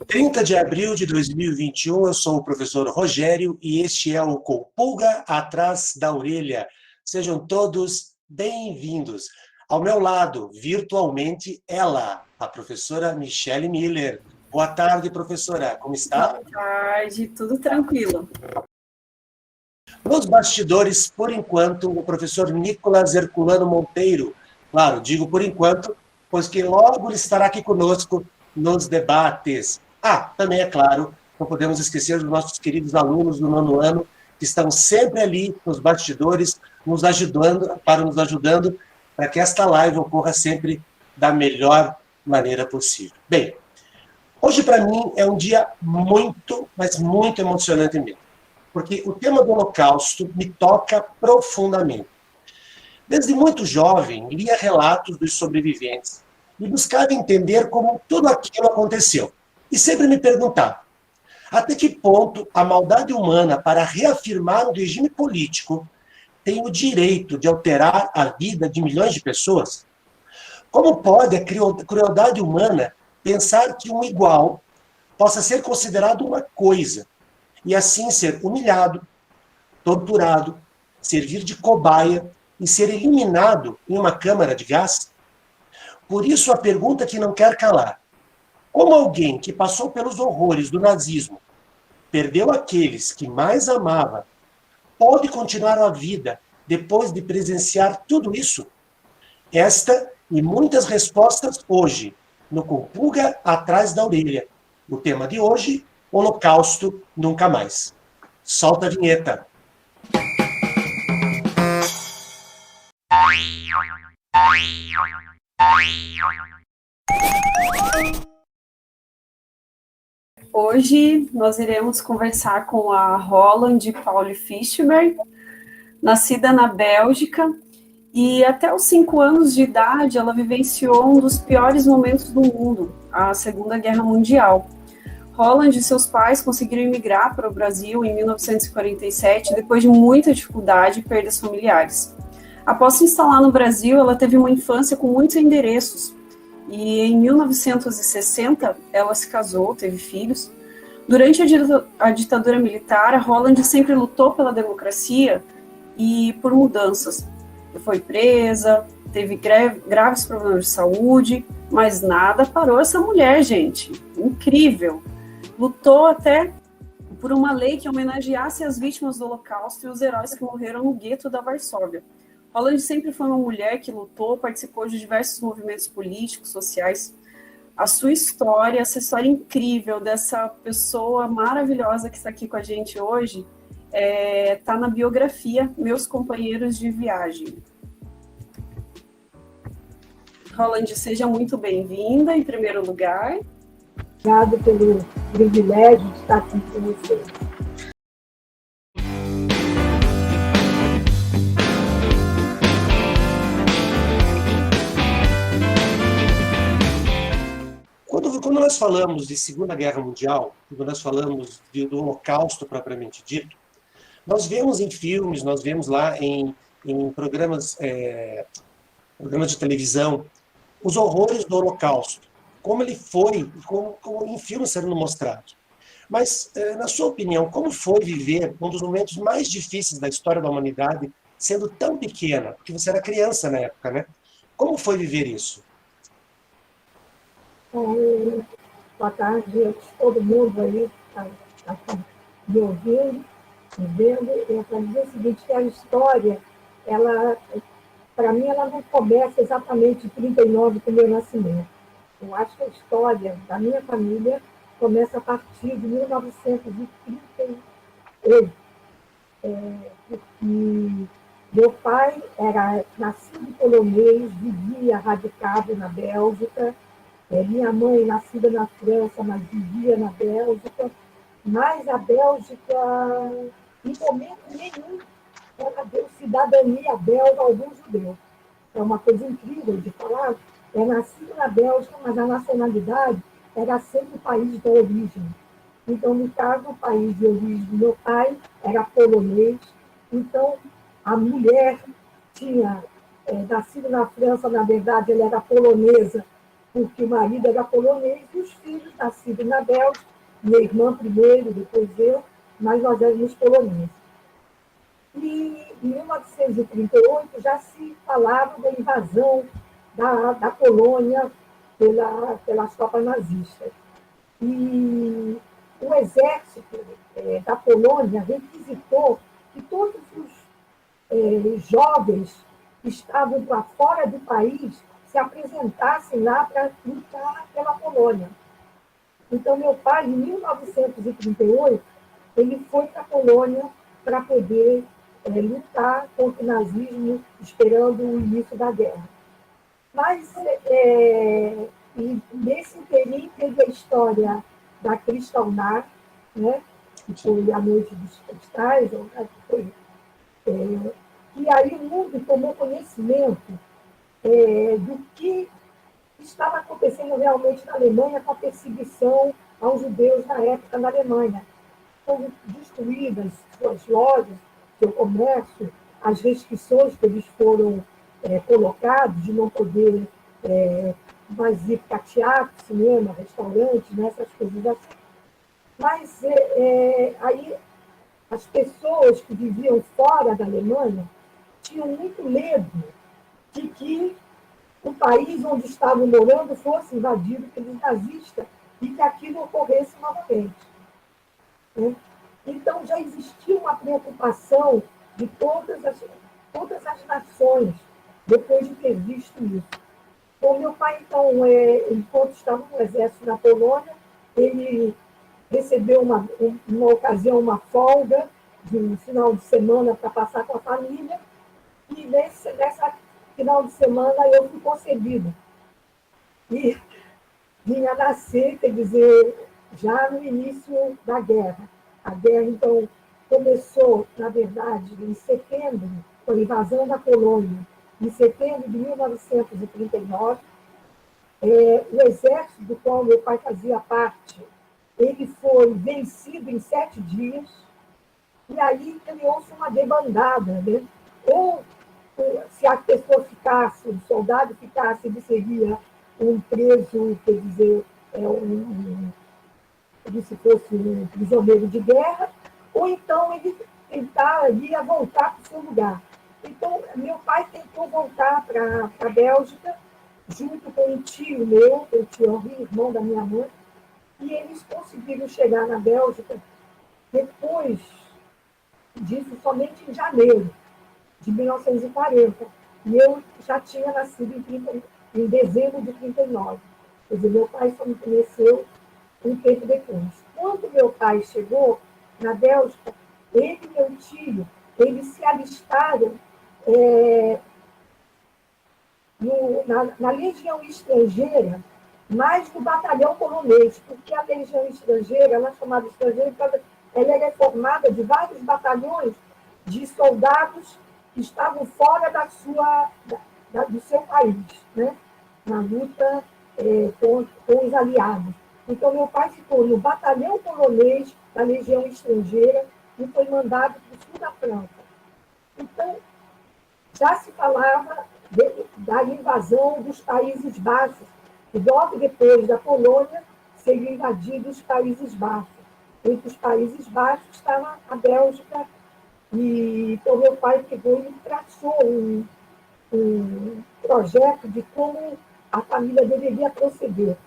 30 de abril de 2021, eu sou o professor Rogério e este é o Com Pulga Atrás da Orelha. Sejam todos bem-vindos. Ao meu lado, virtualmente, ela, a professora Michele Miller. Boa tarde, professora. Como está? Boa tarde, tudo tranquilo. Nos bastidores, por enquanto, o professor Nicolas Herculano Monteiro. Claro, digo por enquanto, pois que logo ele estará aqui conosco nos debates. Também é claro, não podemos esquecer dos nossos queridos alunos do 9º ano, que estão sempre ali nos bastidores, nos ajudando para que esta live ocorra sempre da melhor maneira possível. Bem, hoje para mim é um dia muito, mas muito emocionante mesmo, porque o tema do Holocausto me toca profundamente. Desde muito jovem, lia relatos dos sobreviventes e buscava entender como tudo aquilo aconteceu. E sempre me perguntava, até que ponto a maldade humana para reafirmar um regime político tem o direito de alterar a vida de milhões de pessoas? Como pode a crueldade humana pensar que um igual possa ser considerado uma coisa e assim ser humilhado, torturado, servir de cobaia e ser eliminado em uma câmara de gás? Por isso a pergunta que não quer calar: como alguém que passou pelos horrores do nazismo, perdeu aqueles que mais amava, pode continuar a vida depois de presenciar tudo isso? Esta e muitas respostas hoje, no Com Pulga Atrás da Orelha. O tema de hoje, Holocausto Nunca Mais. Solta a vinheta. Hoje nós iremos conversar com a Roland Pauli Fischberg, nascida na Bélgica, e até os 5 anos de idade ela vivenciou um dos piores momentos do mundo, a Segunda Guerra Mundial. Roland e seus pais conseguiram emigrar para o Brasil em 1947, depois de muita dificuldade e perdas familiares. Após se instalar no Brasil, ela teve uma infância com muitos endereços, e em 1960 ela se casou, teve filhos. Durante a ditadura militar, a Roland sempre lutou pela democracia e por mudanças. Foi presa, teve graves problemas de saúde, mas nada parou essa mulher, gente. Incrível. Lutou até por uma lei que homenageasse as vítimas do Holocausto e os heróis que morreram no gueto da Varsóvia. Roland sempre foi uma mulher que lutou, participou de diversos movimentos políticos, sociais. A sua história, essa história incrível dessa pessoa maravilhosa que está aqui com a gente hoje, está na biografia Meus Companheiros de Viagem. Roland, seja muito bem-vinda, em primeiro lugar. Obrigada pelo privilégio de estar aqui com você. Quando nós falamos de Segunda Guerra Mundial, quando nós falamos do Holocausto propriamente dito, nós vemos em filmes, nós vemos lá em programas de televisão, os horrores do Holocausto, como ele foi, como em filmes sendo mostrado. Mas, na sua opinião, como foi viver um dos momentos mais difíceis da história da humanidade, sendo tão pequena? Porque você era criança na época, né? Como foi viver isso? Boa tarde a todo mundo aí está me ouvindo, me vendo. Eu quero dizer o seguinte, que a história, para mim, ela não começa exatamente em 39 com o meu nascimento. Eu acho que a história da minha família começa a partir de 1938. Meu pai era nascido polonês, vivia radicado na Bélgica. Minha mãe, nascida na França, mas vivia na Bélgica. Mas a Bélgica, em momento nenhum, ela deu cidadania belga a algum judeu. É uma coisa incrível de falar. É nascido na Bélgica, mas a nacionalidade era sempre o país de origem. Então, no caso, o país de origem do meu pai era polonês. Então, a mulher tinha nascido na França, na verdade, ela era polonesa, porque o marido era polonês e os filhos nascidos na Bélgica, minha irmã primeiro, depois eu, mas nós éramos poloneses. E em 1938 já se falava da invasão da Polônia pelas tropas nazistas. E o exército da Polônia requisitou que todos os jovens que estavam para fora do país se apresentassem lá para lutar pela Polônia. Então, meu pai, em 1938, ele foi para a Polônia para poder lutar contra o nazismo, esperando o início da guerra. Mas, e nesse interim, teve a história da Kristallnacht, né, que foi a Noite dos Cristais, e aí o mundo tomou conhecimento do que estava acontecendo realmente na Alemanha com a perseguição aos judeus na época na Alemanha. Foram destruídas suas lojas, seu comércio, as restrições que eles foram colocados de não poder mais ir para teatro, cinema, restaurante, né, essas coisas assim. Mas aí as pessoas que viviam fora da Alemanha tinham muito medo de que o país onde estavam morando fosse invadido pelos nazistas e que aquilo ocorresse novamente. Né? Então, já existia uma preocupação de todas as nações, depois de ter visto isso. Bom, meu pai, então, enquanto estava no exército na Polônia, ele recebeu, uma ocasião, uma folga de um final de semana para passar com a família, e nessa final de semana eu fui concebida. E vinha nascer, quer dizer, já no início da guerra. A guerra, então, começou, na verdade, em setembro, com a invasão da Polônia, em setembro de 1939. O exército do qual meu pai fazia parte, ele foi vencido em 7 dias, e aí criou-se uma debandada, né? Ou se a pessoa ficasse, o soldado ficasse, ele seria um preso, quer dizer, como se fosse um prisioneiro de guerra, ou então ele ia voltar para o seu lugar. Então, meu pai tentou voltar para a Bélgica, junto com um tio meu, o tio Henri, irmão da minha mãe, e eles conseguiram chegar na Bélgica depois disso, somente em janeiro de 1940. E eu já tinha nascido em dezembro de 39. Quer dizer, meu pai só me conheceu um tempo depois. Quando meu pai chegou na Bélgica, ele e meu tio, eles se alistaram na Legião Estrangeira, mais no batalhão polonês, porque a Legião Estrangeira, ela é chamada estrangeira, ela era formada de vários batalhões de soldados que estavam fora do seu país, né? Na luta com os aliados. Então, meu pai ficou no batalhão polonês da Legião Estrangeira e foi mandado para o sul da França. Então, já se falava da invasão dos Países Baixos, e logo depois da Polônia seriam invadidos os Países Baixos. Entre os Países Baixos estava a Bélgica, e então meu pai pegou e traçou um projeto de como a família deveria proceder.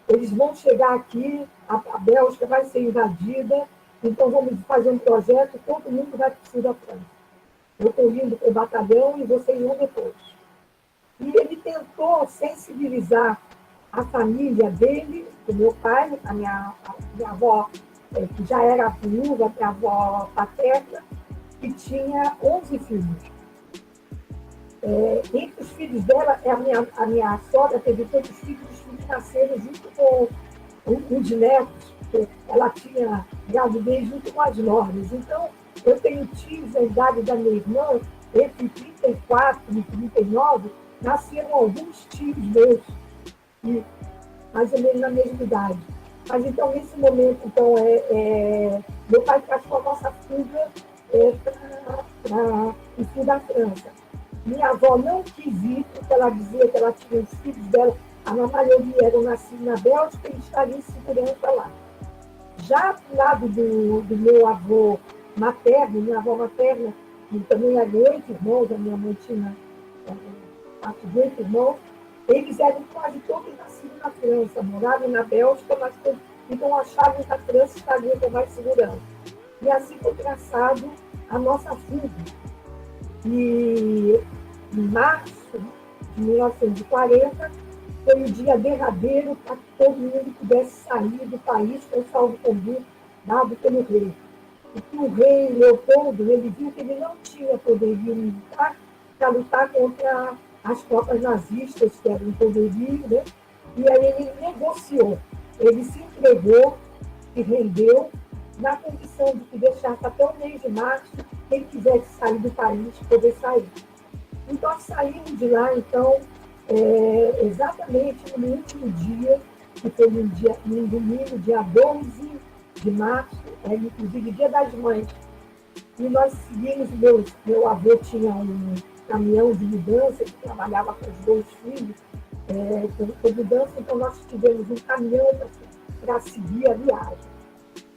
Eles vão chegar aqui, a Bélgica vai ser invadida, então vamos fazer um projeto, todo mundo vai para o sul da França. Eu estou indo para o batalhão e vocês vão depois. E ele tentou sensibilizar a família dele, do meu pai, a minha avó, que já era viúva, minha avó paterna, que tinha 11 filhos. Entre os filhos dela, a minha sogra teve tantos filhos, os filhos nasceram junto com um de netos, porque ela tinha gravidez junto com as noras. Então, eu tenho tios da idade da minha irmã, entre 34 e 39, nasceram alguns tios meus, e mais ou menos na mesma idade. Mas então, nesse momento, então, meu pai traçou a nossa fuga para o sul da França. Minha avó não quis ir, porque ela dizia que ela tinha os filhos dela, a maioria eram nascidos na Bélgica e estariam em segurança lá. Já do lado do meu avô materno, minha avó materna, que também eram 8 irmãos, a minha mãe tinha 8 irmãos, eles eram quase todos nascidos na França, moravam na Bélgica, mas então achavam que a França estaria com mais segurança. E assim foi traçado a nossa fuga. E em março de 1940 foi o dia derradeiro para que todo mundo pudesse sair do país com salvo-conduto dado pelo rei. E que o rei Leopoldo, ele viu que ele não tinha poderio militar para lutar contra as tropas nazistas, que eram um poderio, né? E aí ele negociou, ele se entregou e rendeu na condição de que deixasse até o mês de março, quem quisesse sair do país, poder sair. Então, nós saímos de lá, então, exatamente no último dia, que foi no domingo, dia 12 de março, inclusive dia das mães. E nós seguimos, meu avô tinha um caminhão de mudança, que trabalhava com os 2 filhos, com mudança, então nós tivemos um caminhão para seguir a viagem.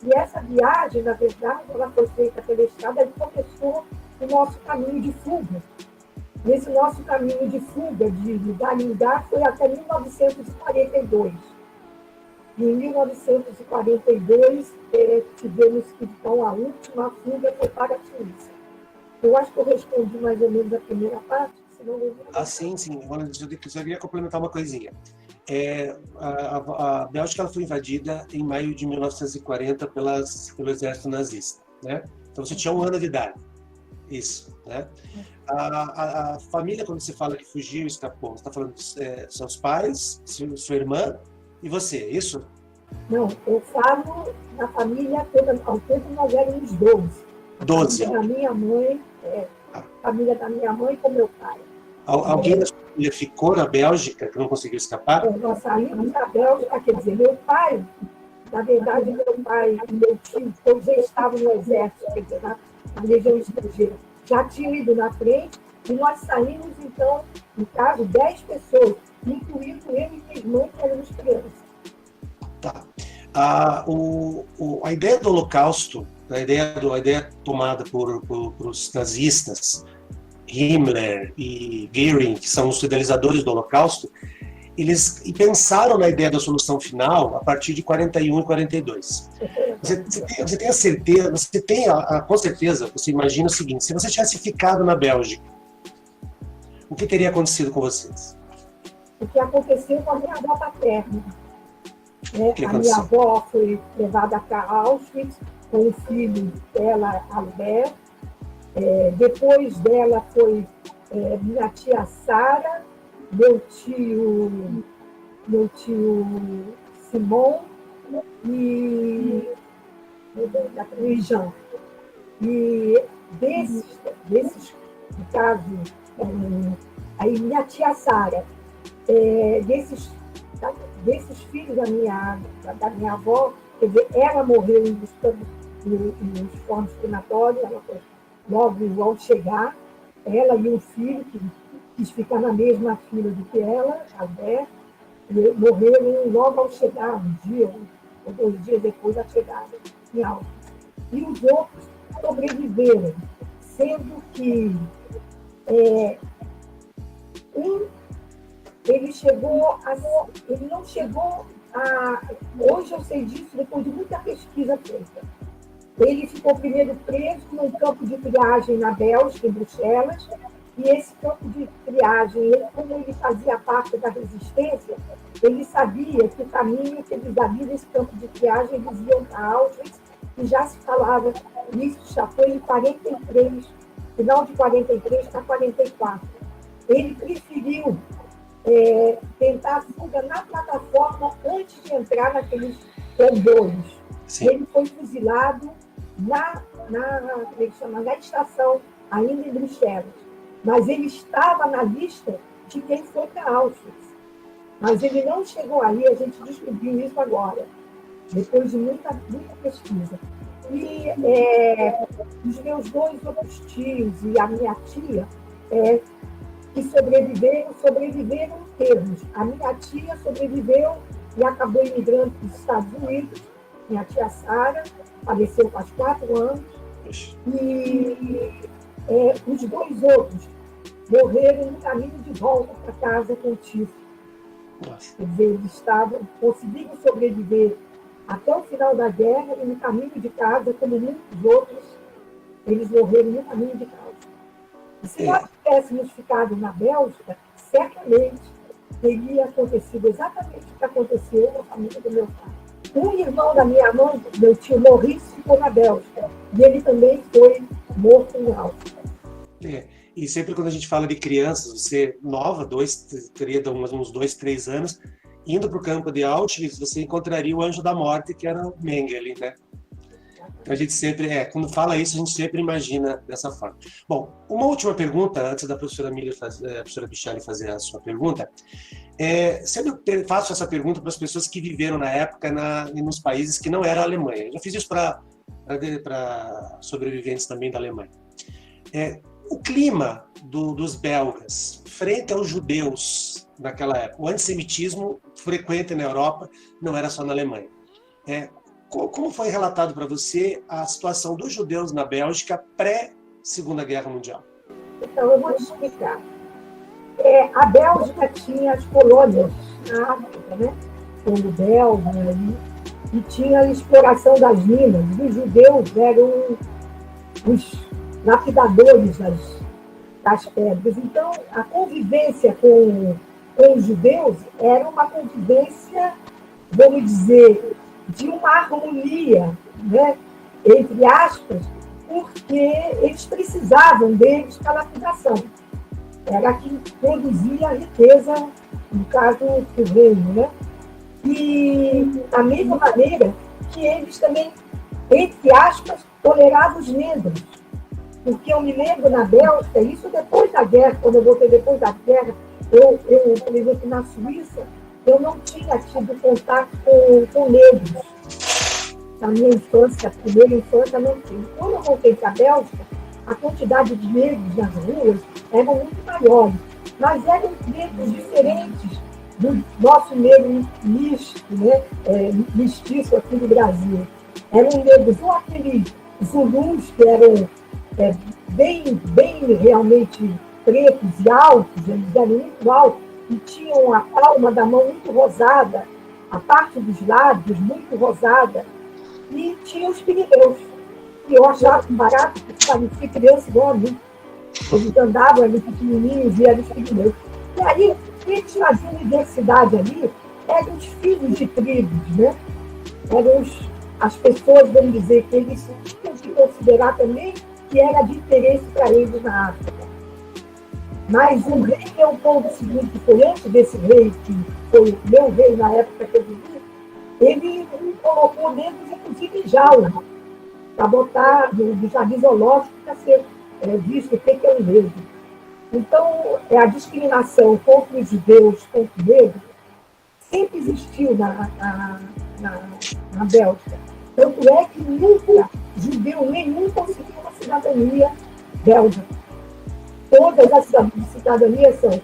E essa viagem, na verdade, ela foi feita pela estrada e começou o nosso caminho de fuga. Nesse nosso caminho de fuga, de lugar em lugar, foi até 1942. E em 1942, tivemos que, então, a última fuga foi para a Suíça. Eu acho que eu respondi mais ou menos a primeira parte, senão eu vou... Sim. Eu só queria complementar uma coisinha. A Bélgica ela foi invadida em maio de 1940 pelo exército nazista, né? Então você tinha 1 ano de idade. Isso, né? A família, quando você fala que fugiu, escapou, você está falando seus pais, sua irmã e você, é isso? Não, eu falo da família toda, ao tempo nós éramos 12. 12. Família da minha mãe com meu pai. Alguém da sua família ficou na Bélgica, que não conseguiu escapar? Nós saímos da Bélgica, quer dizer, meu pai, na verdade, meu pai e meu tio, todos eles estavam no exército, quer dizer, na Legião Estrangeira. Já tinham ido na frente, e nós saímos, então, no caso, 10 pessoas, incluindo ele e minha irmã, que éramos crianças. Tá. A ideia do Holocausto, a ideia tomada por os nazistas, Himmler e Göring, que são os idealizadores do Holocausto, eles pensaram na ideia da solução final a partir de 41 e 42. Você tem a certeza, com certeza, você imagina o seguinte: se você tivesse ficado na Bélgica, o que teria acontecido com vocês? O que aconteceu com a minha avó paterna. A minha avó foi levada para Auschwitz com o filho dela, Albert. Depois dela foi minha tia Sara, meu tio Simon e Jean. E desses no caso, aí minha tia Sara, desses filhos da minha avó, quer dizer, ela morreu nos fornos crematórios, ela foi logo ao chegar, ela e um filho que quis ficar na mesma fila do que ela, Albert, morreram logo ao chegar, um dia ou 2 dias depois da chegada em Auschwitz. E os outros sobreviveram, sendo que ele não chegou a... Hoje eu sei disso depois de muita pesquisa feita. Ele ficou primeiro preso num campo de triagem na Bélgica, em Bruxelas, e esse campo de triagem, como ele fazia parte da resistência, ele sabia que o caminho que eles haviam nesse campo de triagem, eles iam para Auschwitz, e já se falava, isso já foi em 43, final de 43 para 44. Ele preferiu tentar a fuga na plataforma antes de entrar naqueles comboios. Sim. Ele foi fuzilado na estação, ainda em Bruxelas. Mas ele estava na lista de quem foi para Auschwitz. Mas ele não chegou aí, a gente descobriu isso agora, depois de muita pesquisa. E os meus 2 outros tios e a minha tia que sobreviveram em termos. A minha tia sobreviveu e acabou imigrando para os Estados Unidos. Minha tia Sara faleceu faz 4 anos. E os 2 outros morreram no caminho de volta para casa com o tifo. Quer dizer, eles conseguiram sobreviver até o final da guerra e no caminho de casa, como muitos outros, eles morreram no caminho de casa. E se nós tivéssemos ficado na Bélgica, certamente teria acontecido exatamente o que aconteceu na família do meu pai. Um irmão da minha mãe, meu tio Maurício, ficou na Bélgica. E ele também foi morto em Auschwitz. E sempre quando a gente fala de crianças, você nova, teria uns 2, 3 anos, indo para o campo de Auschwitz, você encontraria o anjo da morte, que era o Mengele, né? Então a gente sempre, quando fala isso, a gente sempre imagina dessa forma. Bom, uma última pergunta, antes da professora professora Michele fazer a sua pergunta. Sempre faço essa pergunta para as pessoas que viveram na época nos países que não eram a Alemanha. Eu já fiz isso para sobreviventes também da Alemanha. O clima dos belgas frente aos judeus naquela época, o antissemitismo frequente na Europa, não era só na Alemanha. Como foi relatado para você a situação dos judeus na Bélgica pré-Segunda Guerra Mundial? Então, eu vou te explicar. A Bélgica tinha as colônias na África, né? Como belga, e tinha a exploração das minas. Os judeus eram os lapidadores das pedras. Então, a convivência com os judeus era uma convivência, vamos dizer, de uma harmonia, né, entre aspas, porque eles precisavam deles para a lapidação. Era que produzia a riqueza, no caso do reino, né? E da mesma maneira que eles também, entre aspas, toleravam os negros. Porque eu me lembro na Bélgica, isso depois da guerra, quando eu voltei depois da guerra, eu por exemplo, na Suíça, eu não tinha tido contato com negros. Na minha infância, a primeira infância, não tinha. Quando eu voltei para a Bélgica, a quantidade de negros nas ruas era muito maior. Mas eram negros diferentes do nosso negro misto, né? Mestiço aqui no Brasil. Eram negros, ou aqueles zulus que eram bem realmente pretos e altos, eles eram muito altos, e tinham a palma da mão muito rosada, a parte dos lábios muito rosada, e tinha os pirineus, que eu achava barato, porque parecia criança igual a mim. Eles andavam ali pequenininhos e eram os pirineus. E aí, quem tinha a universidade ali eram os filhos de tribos, né? Eram as pessoas, vamos dizer, que eles tinham que considerar também que era de interesse para eles na África. Mas o rei Leopoldo II, que foi antes desse rei, que foi o meu rei na época que eu vivi, ele colocou negros, inclusive, em jaula, para botar no jardim zoológico para ser visto o que é um negro. Então, a discriminação contra os judeus, contra os negros, sempre existiu na Bélgica. Tanto é que nunca judeu nenhum conseguiu uma cidadania belga. Todas as cidadanias são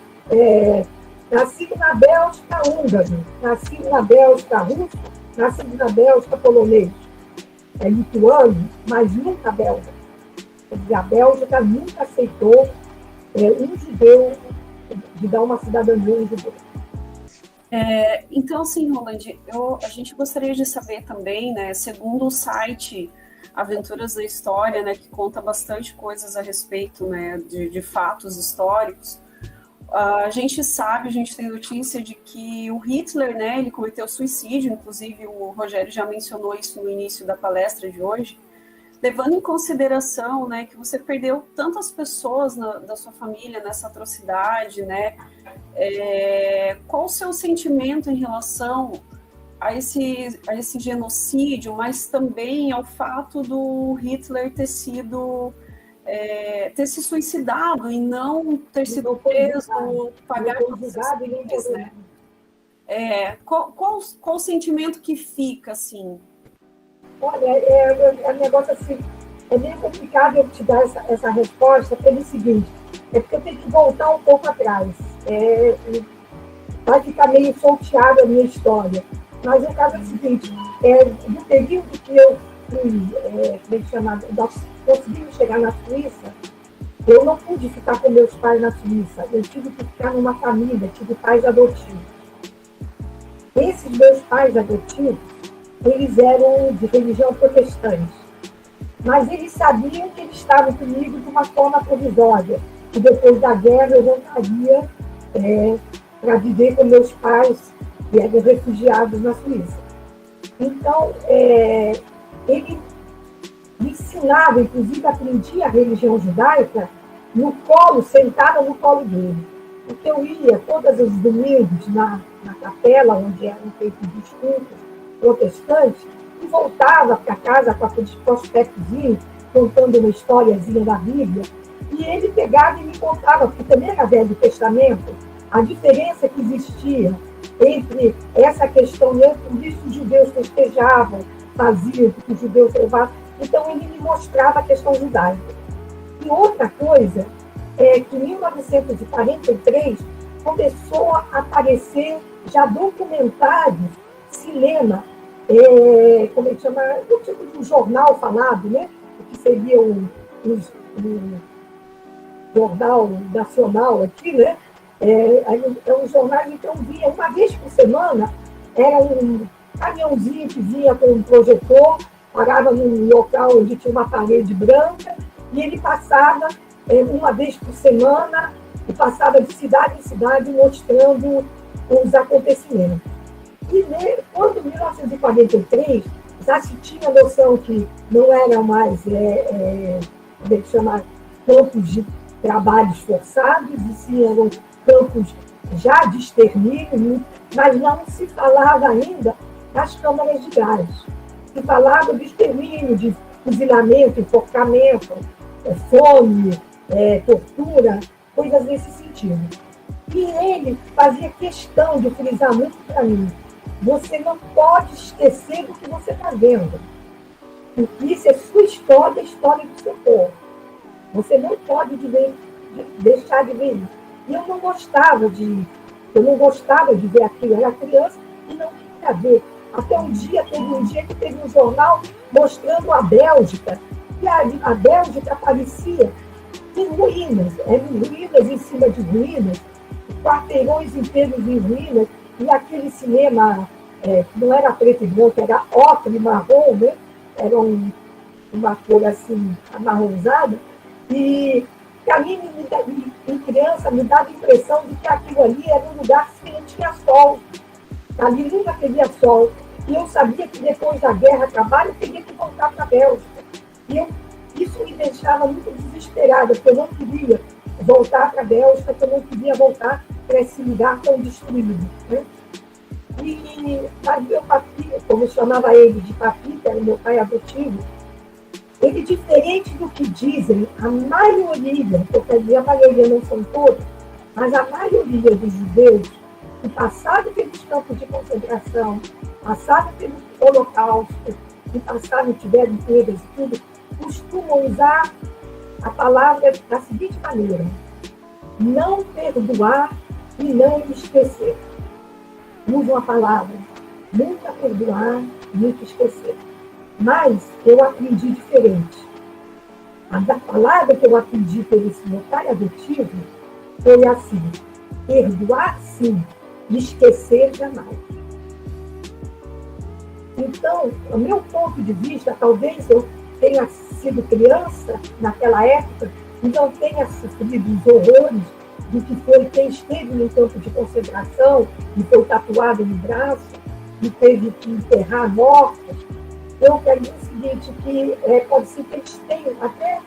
nascido na Bélgica húngaro, nascido na Bélgica russo, nascido na Bélgica polonês, lituano, mas nunca belga. Quer dizer, a Bélgica nunca aceitou um judeu de dar uma cidadania a um judeu. Então, assim, Roland, a gente gostaria de saber também, né, segundo o site Aventuras da História, né, que conta bastante coisas a respeito, né, de fatos históricos, a gente tem notícia de que o Hitler, né, ele cometeu suicídio, inclusive o Rogério já mencionou isso no início da palestra de hoje, levando em consideração, né, que você perdeu tantas pessoas da sua família nessa atrocidade, né, qual o seu sentimento em relação a esse genocídio, mas também ao fato do Hitler ter se suicidado e não ter sido preso, pagar crimes, né? Qual o sentimento que fica, assim? Olha, é um negócio assim, é meio complicado eu te dar essa resposta pelo seguinte, é porque eu tenho que voltar um pouco atrás. Vai ficar meio solteada a minha história. Mas o caso é o seguinte, no período que eu fui, nós conseguimos chegar na Suíça, eu não pude ficar com meus pais na Suíça, eu tive que ficar numa família, tive pais adotivos. Esses meus pais adotivos, eles eram de religião protestante, mas eles sabiam que eles estavam comigo de uma forma provisória, que depois da guerra eu voltaria para viver com meus pais, que eram refugiados na Suíça. Então, ele me ensinava, inclusive aprendi a religião judaica no colo, sentada no colo dele. Porque eu ia todos os domingos na capela, onde eram feitos os cultos protestantes, e voltava para casa com aqueles prospectozinhos, contando uma historiazinha da Bíblia, e ele pegava e me contava, porque também era Velho Testamento, a diferença que existia entre essa questão, por isso os judeus festejavam, faziam o que os judeus levavam. Então, ele me mostrava a questão judaica. E outra coisa é que em 1943 começou a aparecer já documentários, cinema, como é que chama? Um tipo de um jornal falado, né? Que seria um jornal nacional aqui, né? Um jornal, então, via uma vez por semana, era um caminhãozinho que vinha com um projetor, parava num local onde tinha uma parede branca, e ele passava uma vez por semana, e passava de cidade em cidade mostrando os acontecimentos. E quando, em 1943, já se tinha a noção que não eram mais como é que chama, campos de trabalhos forçados, e sim eram campos já de extermínio, mas não se falava ainda das câmaras de gás. Se falava de extermínio, de fuzilamento, enforcamento, fome, tortura, coisas nesse sentido. E ele fazia questão de frisar muito para mim: você não pode esquecer do que você está vendo. Porque isso é sua história, a história do seu povo. Você não pode deixar de ver isso. E eu não gostava de ver aquilo. Eu era criança e não queria ver. Até teve um dia que teve um jornal mostrando a Bélgica, e a Bélgica aparecia em ruínas, em cima de ruínas, quarteirões inteiros em ruínas, e aquele cinema, não era preto e branco, era ocre e marrom, né? Era uma cor assim, amarronzada, e a mim, em criança, me dava a impressão de que aquilo ali era um lugar que não tinha sol. Ali nunca teria sol. E eu sabia que depois da guerra acabar, eu teria que voltar para a Bélgica. E isso me deixava muito desesperada, porque eu não queria voltar para a Bélgica, porque eu não queria voltar para esse lugar tão destruído. Né? Mas meu papi, como eu chamava ele de papi, que era meu pai adotivo, ele, diferente do que dizem, a maioria, eu quero dizer, a maioria não são todos, mas a maioria dos judeus que passaram pelos campos de concentração, passaram pelo Holocausto, que passaram, tiveram perdas e tudo, costumam usar a palavra da seguinte maneira: não perdoar e não esquecer. Usam a palavra nunca perdoar, nunca esquecer. Mas eu aprendi diferente. A palavra que eu aprendi por esse meu pai adotivo foi assim: perdoar sim, esquecer jamais. Então, o meu ponto de vista, talvez eu tenha sido criança naquela época e não tenha sofrido os horrores do que foi quem esteve no campo de concentração e foi tatuado no braço e teve que enterrar mortos. Eu quero dizer o seguinte, que pode ser que eles tenham, até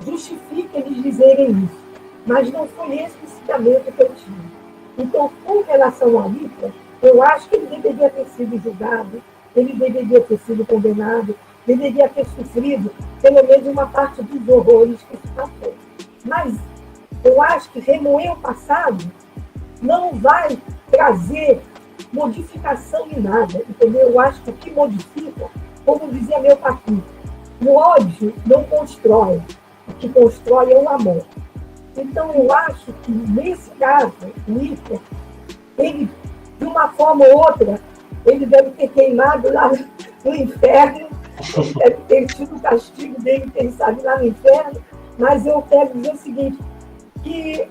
justifique eles dizerem isso, mas não foi esse o ensinamento que eu tive. Então, com relação a Hitler, eu acho que ele deveria ter sido julgado, ele deveria ter sido condenado, deveria ter sofrido pelo menos uma parte dos horrores que se passou. Mas eu acho que remoer o passado não vai trazer modificação em nada, entendeu? Eu acho que o que modifica, como dizia meu papi, o ódio não constrói, o que constrói é o amor. Então, eu acho que, nesse caso, o Hitler, ele, de uma forma ou outra, ele deve ter queimado lá no inferno, ele deve ter tido o castigo dele, quem sabe, lá no inferno, mas eu quero dizer o seguinte, que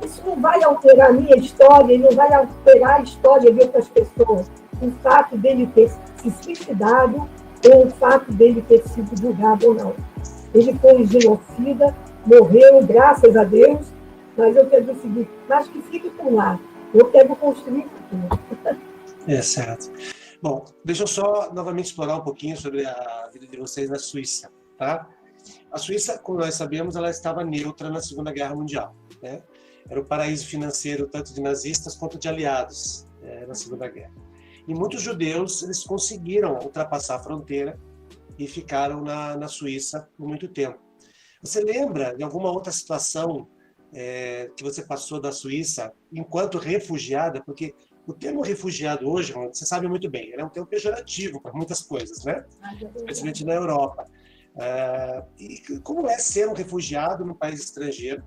isso não vai alterar a minha história, e não vai alterar a história de outras pessoas. O fato dele ter se suicidado ou o fato dele ter sido julgado ou não. Ele foi um genocida, morreu, graças a Deus, mas eu quero dizer o seguinte, mas que fique por lá. Eu quero construir futuro. É certo. Bom, deixa eu só novamente explorar um pouquinho sobre a vida de vocês na Suíça, tá? A Suíça, como nós sabemos, ela estava neutra na Segunda Guerra Mundial, né? Era o paraíso financeiro tanto de nazistas quanto de aliados na Segunda Guerra. E muitos judeus, eles conseguiram ultrapassar a fronteira e ficaram na Suíça por muito tempo. Você lembra de alguma outra situação que você passou da Suíça enquanto refugiada? Porque o termo refugiado hoje, você sabe muito bem, ele é um termo pejorativo para muitas coisas, né? Especialmente na Europa. E como é ser um refugiado num país estrangeiro,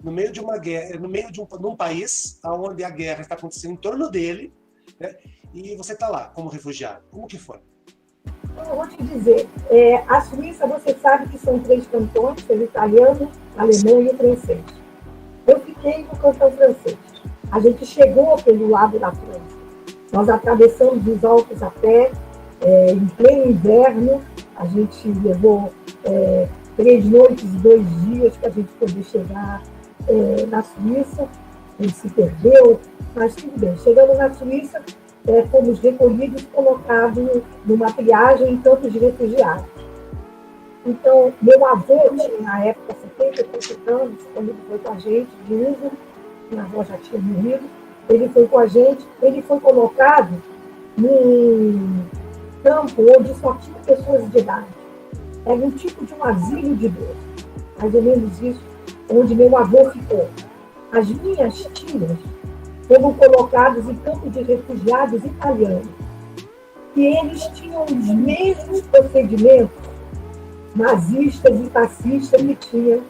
no meio de uma guerra, no meio de um país onde a guerra está acontecendo em torno dele, né? E você está lá como refugiado? Como que foi? Eu vou te dizer, a Suíça, você sabe que são 3 cantões, o italiano, o alemão e o francês. Eu fiquei no cantão francês. A gente chegou pelo lado da França. Nós atravessamos os Alpes a pé, em pleno inverno. A gente levou 3 noites e 2 dias para a gente poder chegar na Suíça. Ele se perdeu, mas tudo bem. Chegando na Suíça, fomos recolhidos e colocados numa triagem em campos de refugiados. Então, meu avô tinha, na época, 70 anos, quando ele foi com a gente, de uso, minha avó já tinha morrido, ele foi com a gente, ele foi colocado num campo onde só tinha pessoas de idade. Era um tipo de um asilo de idoso, mais ou menos isso, onde meu avô ficou. As minhas tias foram colocados em campos de refugiados italianos. E eles tinham os mesmos procedimentos nazistas e fascistas que tinham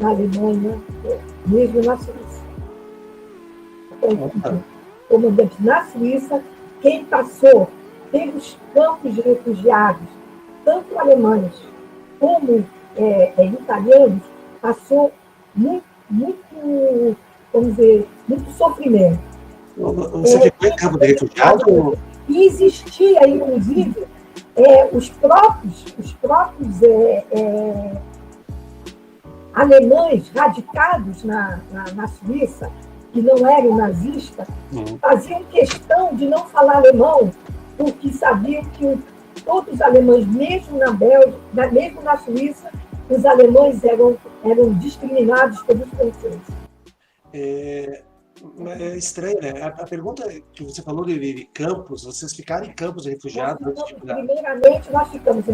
na Alemanha, mesmo na Suíça. Então, comandante, na Suíça, quem passou pelos campos de refugiados, tanto alemães como italianos, passou muito, vamos dizer, muito sofrimento. Você ficou em campo de refugiado? E existia, inclusive, os próprios alemães radicados na Suíça, que não eram nazistas, faziam questão de não falar alemão, porque sabiam que todos os alemães, mesmo na Bélgica, mesmo na Suíça, os alemães eram discriminados pelos franceses. É estranho, né? A pergunta que você falou de campos, vocês ficaram em campos de refugiados? Primeiramente, nós ficamos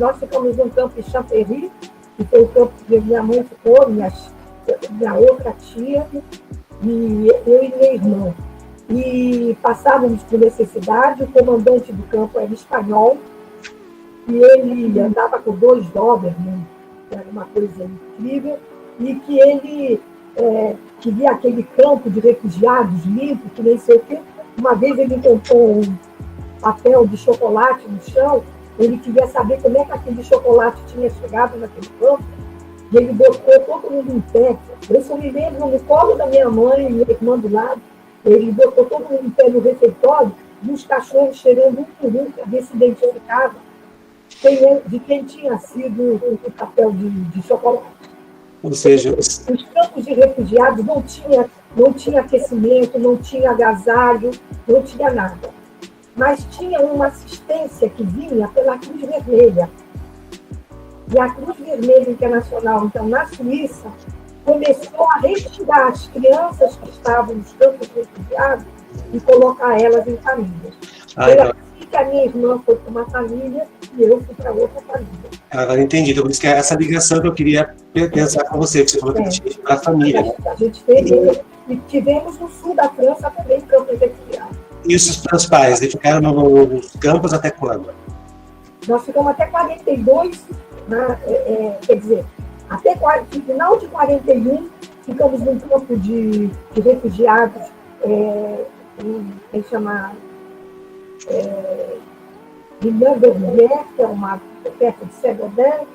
num campo de Champéry, que foi o campo que minha mãe ficou, minha outra tia, e eu e meu irmão. E passávamos por necessidade, o comandante do campo era espanhol, e ele andava com 2 Doberman, que era uma coisa incrível, e que ele queria aquele campo de refugiados limpo, que nem sei o quê. Uma vez ele encontrou um papel de chocolate no chão, ele queria saber como é que aquele chocolate tinha chegado naquele campo, e ele botou todo mundo em pé. Eu só me lembro no colo da minha mãe e minha irmã do lado, ele botou todo mundo em pé no refeitório, e os cachorros cheirando um por um, para ver se identificava de quem tinha sido o papel de chocolate. Ou seja, os campos de refugiados não tinha aquecimento, não tinha agasalho, não tinha nada. Mas tinha uma assistência que vinha pela Cruz Vermelha. E a Cruz Vermelha Internacional, então, na Suíça, começou a retirar as crianças que estavam nos campos de refugiados e colocar elas em famílias. Foi assim que a minha irmã foi para uma família e eu fui para outra família. Agora entendi. Então, por isso que é essa ligação que eu queria pensar com você, que você falou que tinha para a família. Né? A gente teve, e tivemos no sul da França também campos de refugiados. E os seus pais, eles ficaram nos campos até quando? Nós ficamos até 42, quer dizer, até o final de 41, ficamos num campo de refugiados, que chama Villeneuve-Rivière, que é perto de Segodin,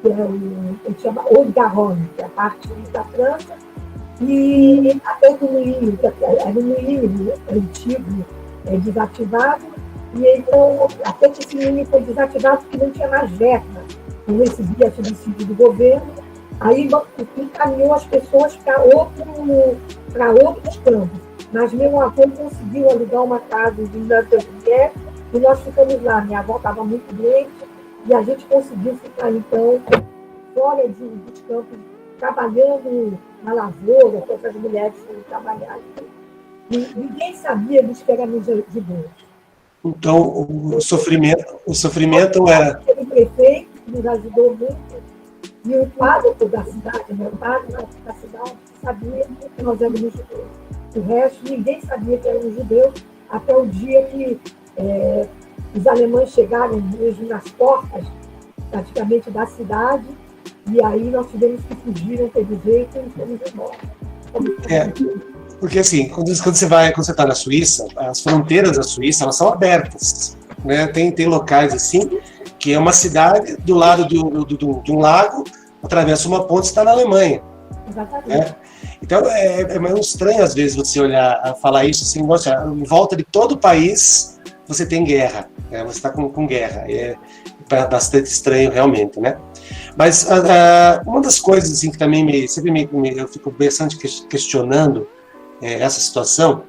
que ele chama Haute-Garonne, que é a parte da França, e até o moinho, que era um moinho antigo, desativado, e então, até que esse moinho foi desativado porque não tinha mais verba, não recebia subsídio do governo, aí encaminhou as pessoas para outros campos. Mas meu avô conseguiu alugar uma casa em Villeneuve-Rivière e nós ficamos lá. Minha avó estava muito doente e a gente conseguiu ficar, então, fora dos campos, trabalhando na lavoura, com essas mulheres que trabalhavam. Ninguém sabia dos que éramos judeus. Então, o sofrimento era... O prefeito nos ajudou muito, e o pároco da cidade, meu pároco da cidade, sabia que nós éramos judeus. O resto, ninguém sabia que éramos judeus, até o dia que os alemães chegaram mesmo nas portas, praticamente, da cidade, e aí nós tivemos que fugir, não teve jeito, e fomos embora. Porque assim, quando você está na Suíça, as fronteiras da Suíça, elas são abertas, né? Tem locais assim, que é uma cidade do lado de um lago, atravessa uma ponte e está na Alemanha. Exatamente. Né? Então, é meio estranho, às vezes, você olhar, falar isso assim, nossa, em volta de todo o país você tem guerra, né? Você está com guerra. É bastante estranho, realmente, né? Mas uma das coisas assim, que também eu fico bastante questionando essa situação,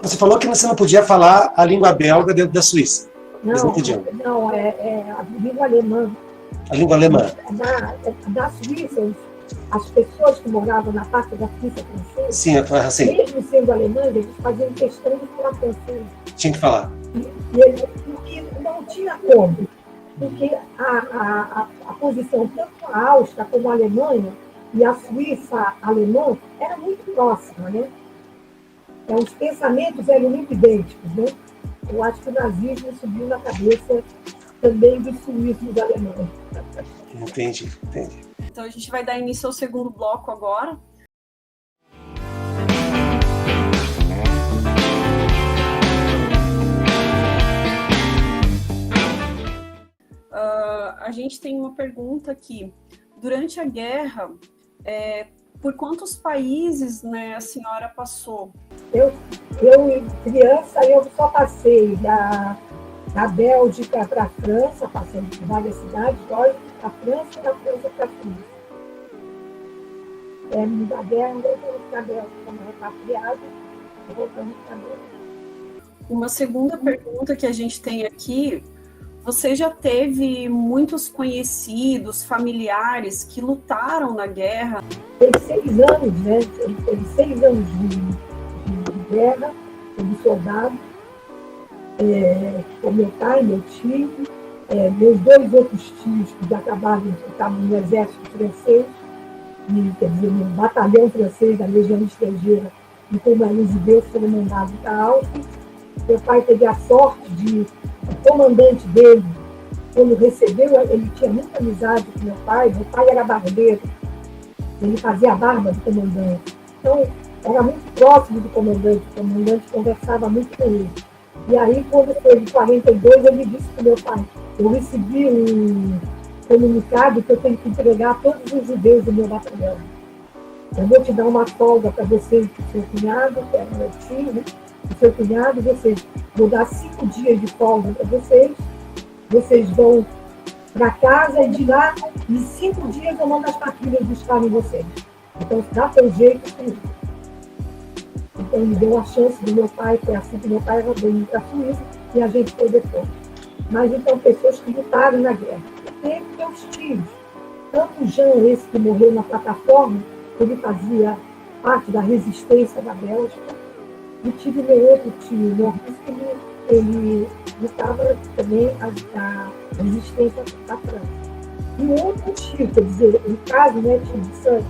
você falou que você não podia falar a língua belga dentro da Suíça. Não, a língua alemã. A língua alemã. Na Suíça, as pessoas que moravam na parte da Suíça francesa, sim. Mesmo sendo alemães, eles faziam questão de falar francês. Tinha que falar. Porque não tinha como. Porque a posição, tanto a Áustria como a Alemanha, e a Suíça alemã, era muito próxima, né? Então, os pensamentos eram muito idênticos, né? Eu acho que o nazismo subiu na cabeça também dos suíços e alemães. Entendi. Então, a gente vai dar início ao segundo bloco agora. A gente tem uma pergunta aqui. Durante a guerra, por quantos países, né, a senhora passou? Eu criança, eu só passei da Bélgica para a França, passei por várias cidades, para a França e da França para a Suíça. Término da guerra, voltamos para a Bélgica, como repatriado, voltamos para a Bélgica. Uma segunda pergunta que a gente tem aqui: você já teve muitos conhecidos, familiares que lutaram na guerra? Teve 6 anos, né? Teve 6 anos de guerra, como soldado. Com meu pai, meu tio, meus 2 outros tios que já estavam no exército francês, quer dizer, no batalhão francês da Legião Estrangeira, e como eram judeus, foram mandados para a Áustria. Meu pai teve a sorte de, o comandante dele, quando recebeu, ele tinha muita amizade com meu pai era barbeiro, ele fazia a barba do comandante. Então, era muito próximo do comandante, o comandante conversava muito com ele. E aí, quando foi em 42, ele disse para o meu pai: eu recebi um comunicado que eu tenho que entregar a todos os judeus do meu batalhão. Eu vou te dar uma folga para você e para o seu cunhado, que era meu tio, né? O seu cunhado, vou dar 5 dias de folga para vocês. Vocês vão para casa e de lá, em 5 dias eu mando as patrulhas buscarem vocês. Então, dá teu jeito, filho. Então, me deu a chance do meu pai, foi assim que meu pai veio para a Suíça e a gente foi depois. Mas, então, pessoas que lutaram na guerra. Teve meus tios. Tanto o Jean, esse que morreu na plataforma, ele fazia parte da resistência da Bélgica, e tive meu outro tio, Maurice, que ele lutava também a resistência da França. E o outro tio, quer dizer, no caso, né, tio de sangue,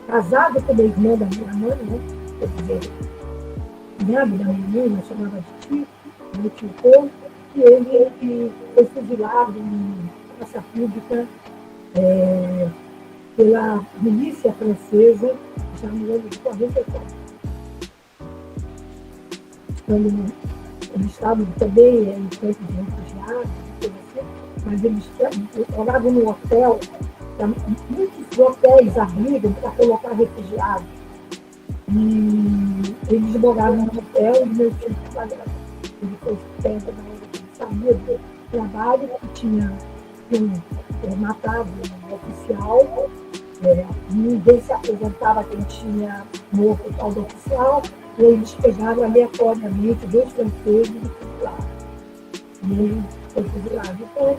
casado com a irmã da minha mãe, né, quer dizer, cunhado da minha mãe, nós chamava de tio, meu tio Paulo, que ele foi fuzilado em praça pública pela milícia francesa, já no ano de 44. Quando eles estavam também em campo de refugiados, mas eles moravam num hotel, muitos hotéis abrigam para colocar refugiados. E eles moravam no hotel e meu filho trabalhava. Ele foi tempo na hora que saía do trabalho, que tinha matado um oficial, ninguém se apresentava quem tinha morto o tal do oficial, e eles pegaram aleatoriamente 2 franceses e fuzilaram. E ele foi fuzilado. Então,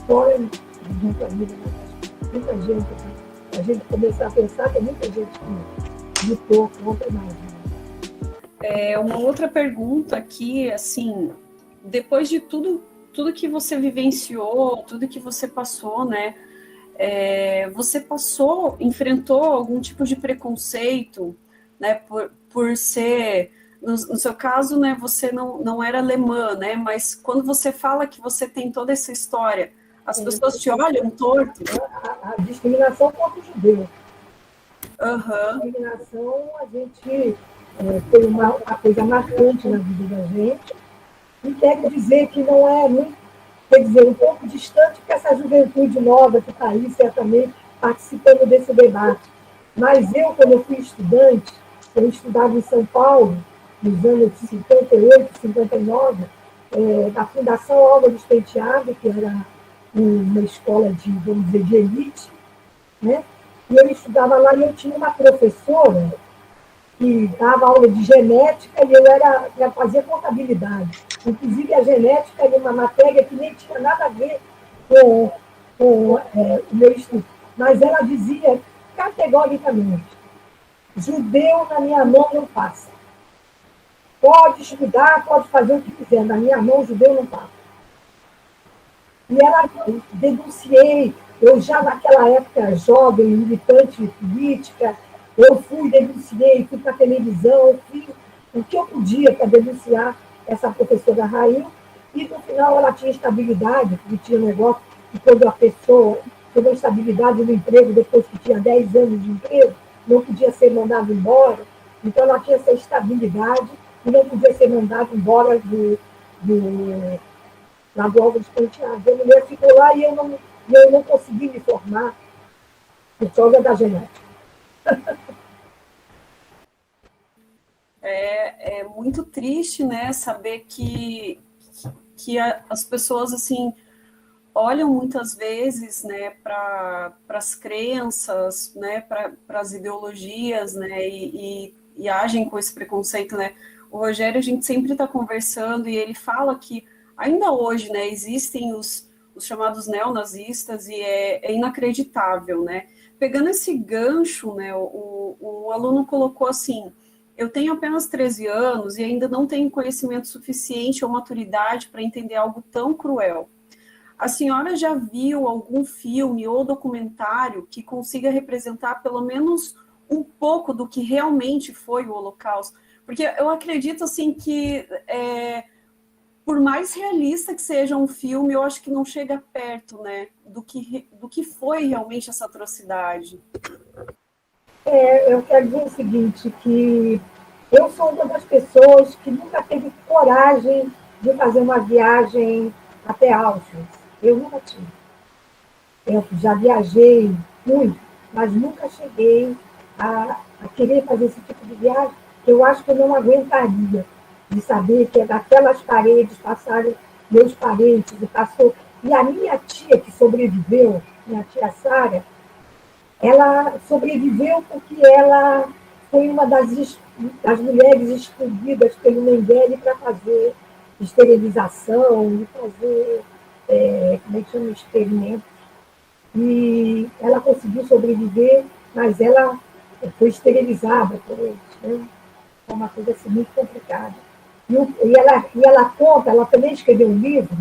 fora de uma família, muita gente, a gente começar a pensar, tem muita gente que lutou contra nós. Uma outra pergunta aqui, assim, depois de tudo que você vivenciou, tudo que você passou, né? Você enfrentou algum tipo de preconceito, né? Por ser, no seu caso, né? Você não era alemã, né? Mas quando você fala que você tem toda essa história, as pessoas te olham torto? A discriminação contra o judeu. Uhum. A discriminação, a gente foi uma coisa marcante na vida da gente, e quero dizer que não é muito, quer dizer, um pouco distante que essa juventude nova que está aí, certamente, participando desse debate. Mas eu, quando eu fui estudante, eu estudava em São Paulo, nos anos de 58, 59, da Fundação Álvares Penteado, que era uma escola de, vamos dizer, de elite, né? E eu estudava lá e eu tinha uma professora que dava aula de genética e eu fazia contabilidade. Inclusive, a genética era uma matéria que nem tinha nada a ver com o meu estudo. Mas ela dizia categoricamente: judeu na minha mão não passa. Pode estudar, pode fazer o que quiser, na minha mão judeu não passa. E ela denunciei, eu já naquela época jovem, militante política, eu denunciei, fui para a televisão, fiz o que eu podia para denunciar essa professora Raí, e no final ela tinha estabilidade, porque tinha um negócio que quando a pessoa teve estabilidade no emprego, depois que tinha 10 anos de emprego, não podia ser mandado embora, então ela tinha essa estabilidade e não podia ser mandada embora lá do Álvares Penteado. A mulher ficou lá e eu não consegui me formar por causa da genética. É muito triste, né, saber que as pessoas, assim, olham muitas vezes, né, para as crenças, né, para as ideologias, né, e agem com esse preconceito, né. O Rogério, a gente sempre está conversando e ele fala que ainda hoje, né, existem os chamados neonazistas e é inacreditável, né. Pegando esse gancho, né, o aluno colocou assim: eu tenho apenas 13 anos e ainda não tenho conhecimento suficiente ou maturidade para entender algo tão cruel. A senhora já viu algum filme ou documentário que consiga representar pelo menos um pouco do que realmente foi o Holocausto? Porque eu acredito assim que, por mais realista que seja um filme, eu acho que não chega perto, né, do que foi realmente essa atrocidade. Eu quero dizer o seguinte, que eu sou uma das pessoas que nunca teve coragem de fazer uma viagem até Auschwitz. Eu nunca tive. Eu já viajei muito, mas nunca cheguei a querer fazer esse tipo de viagem, que eu acho que eu não aguentaria, de saber que daquelas paredes passaram meus parentes, e passou. E a minha tia, que sobreviveu, minha tia Sara, ela sobreviveu porque ela foi uma das mulheres escolhidas pelo Mengele para fazer esterilização e fazer, como é que chama, experimentos. E ela conseguiu sobreviver, mas ela foi esterilizada por eles, né? É uma coisa assim, muito complicada. E ela conta, ela também escreveu um livro,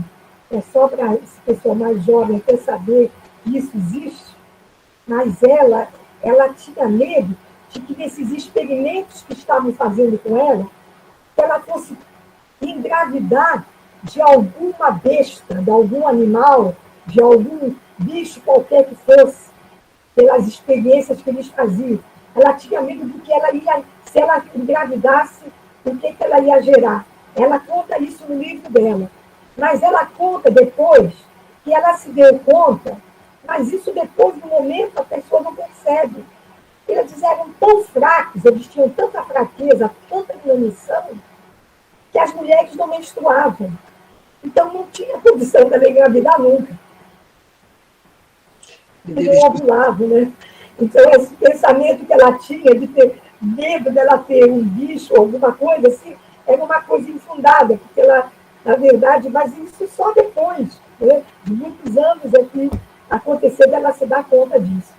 só para esse pessoal mais jovem quer saber que isso existe, mas ela tinha medo de que nesses experimentos que estavam fazendo com ela fosse engravidar de alguma besta, de algum animal, de algum bicho qualquer que fosse. pelas experiências que eles faziam. Ela tinha medo do que ela ia, se ela engravidasse, o que ela ia gerar. Ela conta isso no livro dela. Mas ela conta depois que ela se deu conta, mas isso depois, no momento, a pessoa não percebe. Eles eram tão fracos, eles tinham tanta fraqueza, tanta inanição, que as mulheres não menstruavam. Então, não tinha condição dela engravidar nunca. E não ovulavam, né? Então, esse pensamento que ela tinha de ter medo dela ter um bicho ou alguma coisa assim, era uma coisa infundada, porque ela, na verdade, mas isso só depois, né, de muitos anos é que aconteceu dela se dar conta disso.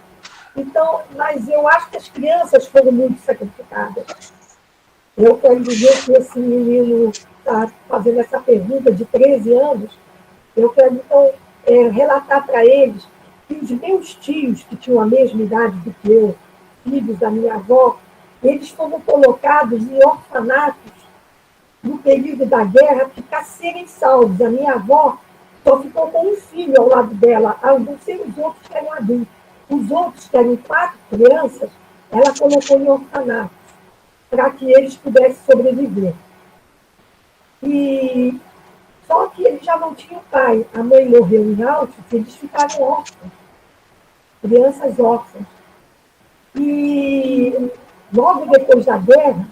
Então, mas eu acho que as crianças foram muito sacrificadas. Eu quero dizer que esse menino está fazendo essa pergunta de 13 anos, eu quero, então, relatar para eles que os meus tios, que tinham a mesma idade do que eu, filhos da minha avó, eles foram colocados em orfanatos no período da guerra para serem salvos. A minha avó só ficou com um filho ao lado dela, alguns os outros que eram adultos. Os outros, que eram 4 crianças, ela colocou em orfanatos, para que eles pudessem sobreviver. E só que eles já não tinham pai. A mãe morreu em Auschwitz, eles ficaram órfãos, crianças órfãs. E logo depois da guerra,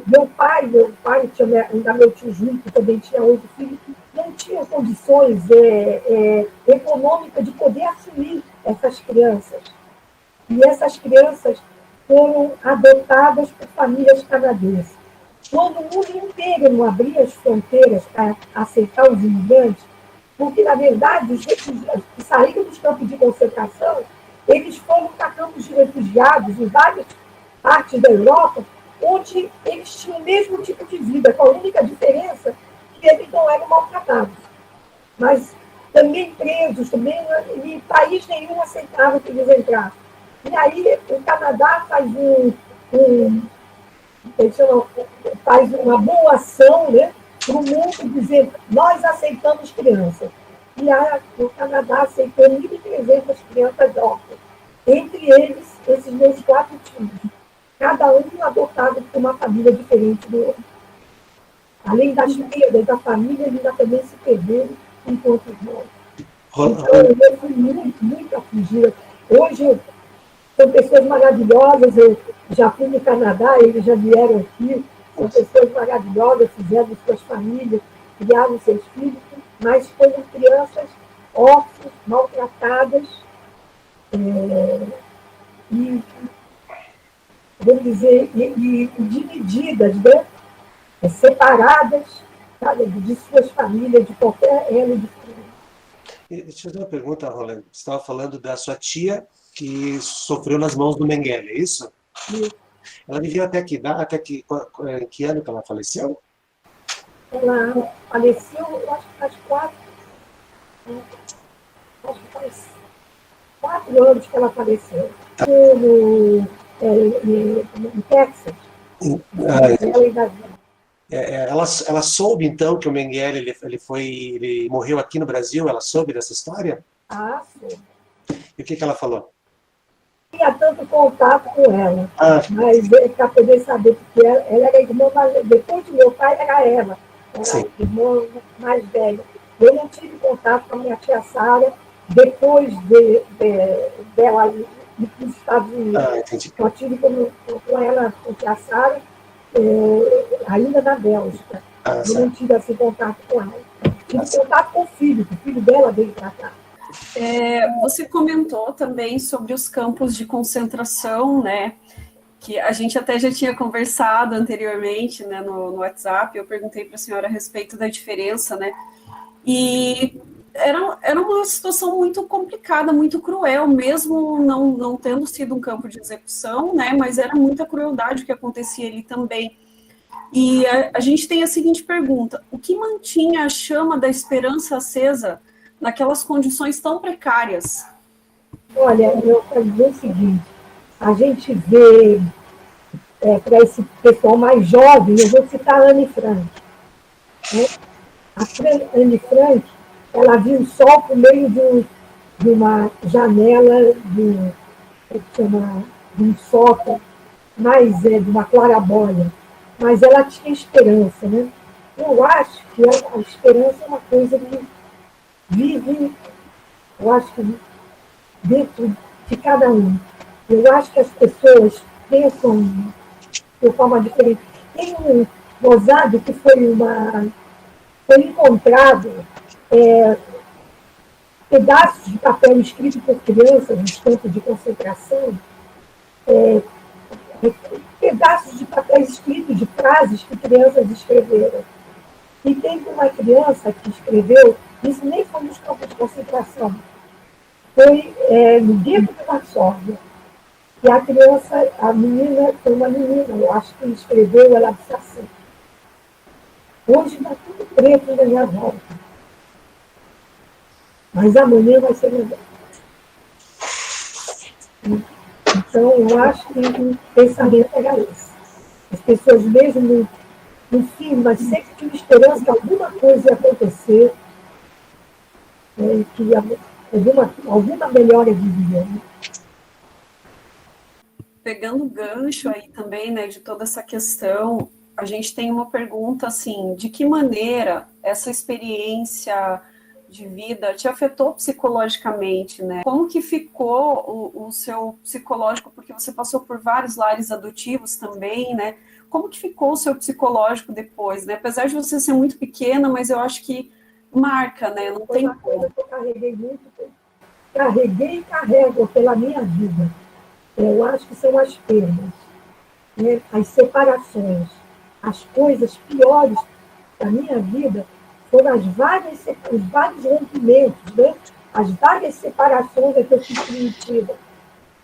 meu pai tinha, ainda meu tio Júlio, que também tinha 8 filhos, não tinha condições econômicas de poder assumir essas crianças. E essas crianças foram adotadas por famílias canadenses. Quando o mundo inteiro não abria as fronteiras para aceitar os imigrantes, porque, na verdade, os refugiados que saíram dos campos de concentração, eles foram para campos de refugiados em várias partes da Europa, onde eles tinham o mesmo tipo de vida, com a única diferença que eles não eram maltratados. Mas também presos, também, e país nenhum aceitava que eles entrassem. E aí o Canadá faz uma boa ação, né, para o mundo dizer, nós aceitamos crianças. E o Canadá aceitou 1.300 crianças órfãs. Entre eles, esses meus 4 tios. Cada um adotado por uma família diferente do outro. Além das perdas da família, eles ainda também se perderam enquanto irmãos. Então, eu fui muito, muito afligida. Hoje, são pessoas maravilhosas. Eu já fui no Canadá, eles já vieram aqui. São pessoas maravilhosas, fizeram suas famílias, criaram seus filhos, mas foram crianças órfãs, maltratadas, e, vamos dizer, e divididas, né? Separadas, sabe, de suas famílias, de qualquer elo de família. Deixa eu fazer uma pergunta, Rolando. Você estava falando da sua tia que sofreu nas mãos do Mengele, é isso? Sim. Ela vivia até que que ano que ela faleceu? Ela faleceu, eu acho que faz 4 anos que ela faleceu. Em Texas. Ela soube, então, que o Mengele ele morreu aqui no Brasil? Ela soube dessa história? Ah, sim. E o que ela falou? Não tinha tanto contato com ela, mas para poder saber, porque ela era a irmã mais, depois de meu pai, era ela. Era Sim. a irmã mais velha. Eu não tive contato com a minha tia Sara depois dela ir para os Estados Unidos. Entendi. Eu tive com ela, com a tia Sara, ainda na Bélgica. Eu não tive esse contato com ela. Tive contato com o filho, que o filho dela veio para cá. Você comentou também sobre os campos de concentração, né? Que a gente até já tinha conversado anteriormente, né, no WhatsApp. Eu perguntei para a senhora a respeito da diferença, né? E era uma situação muito complicada, muito cruel, mesmo não tendo sido um campo de execução, né? Mas era muita crueldade que acontecia ali também. E a gente tem a seguinte pergunta: o que mantinha a chama da esperança acesa naquelas condições tão precárias? Olha, eu quero dizer o seguinte, a gente vê, para esse pessoal mais jovem, eu vou citar a Anne Frank. Né? A Anne Frank, ela viu o sol por meio de uma janela de um sótão, mas de uma claraboia. Mas ela tinha esperança, né? Eu acho que a esperança é uma coisa que vive, eu acho que dentro de cada um. Eu acho que as pessoas pensam de forma diferente. Tem um gozado que foi encontrado pedaços de papel escrito por crianças nos campos de concentração, pedaços de papel escritos de frases que crianças escreveram. E teve uma criança que escreveu, isso nem foi nos campos de concentração, foi no gueto de Varsóvia. E a criança, a menina, foi uma menina, eu acho que escreveu, ela disse assim: hoje está tudo preto na minha volta, mas amanhã vai ser melhor. Então, eu acho que o pensamento era esse. As pessoas mesmo no fim, mas sempre tinham esperança que alguma coisa ia acontecer, que alguma melhora viria. Né? Pegando o gancho aí também, né, de toda essa questão, a gente tem uma pergunta assim: de que maneira essa experiência de vida te afetou psicologicamente, né? Como que ficou o seu psicológico, porque você passou por vários lares adotivos também, né? Como que ficou o seu psicológico depois, né? Apesar de você ser muito pequena, mas eu acho que marca, né? Não tem como. Eu carreguei e carrego pela minha vida. Eu acho que são as perdas, né? As separações, as coisas piores da minha vida foram os vários rompimentos, né? As várias separações que eu fui primitiva.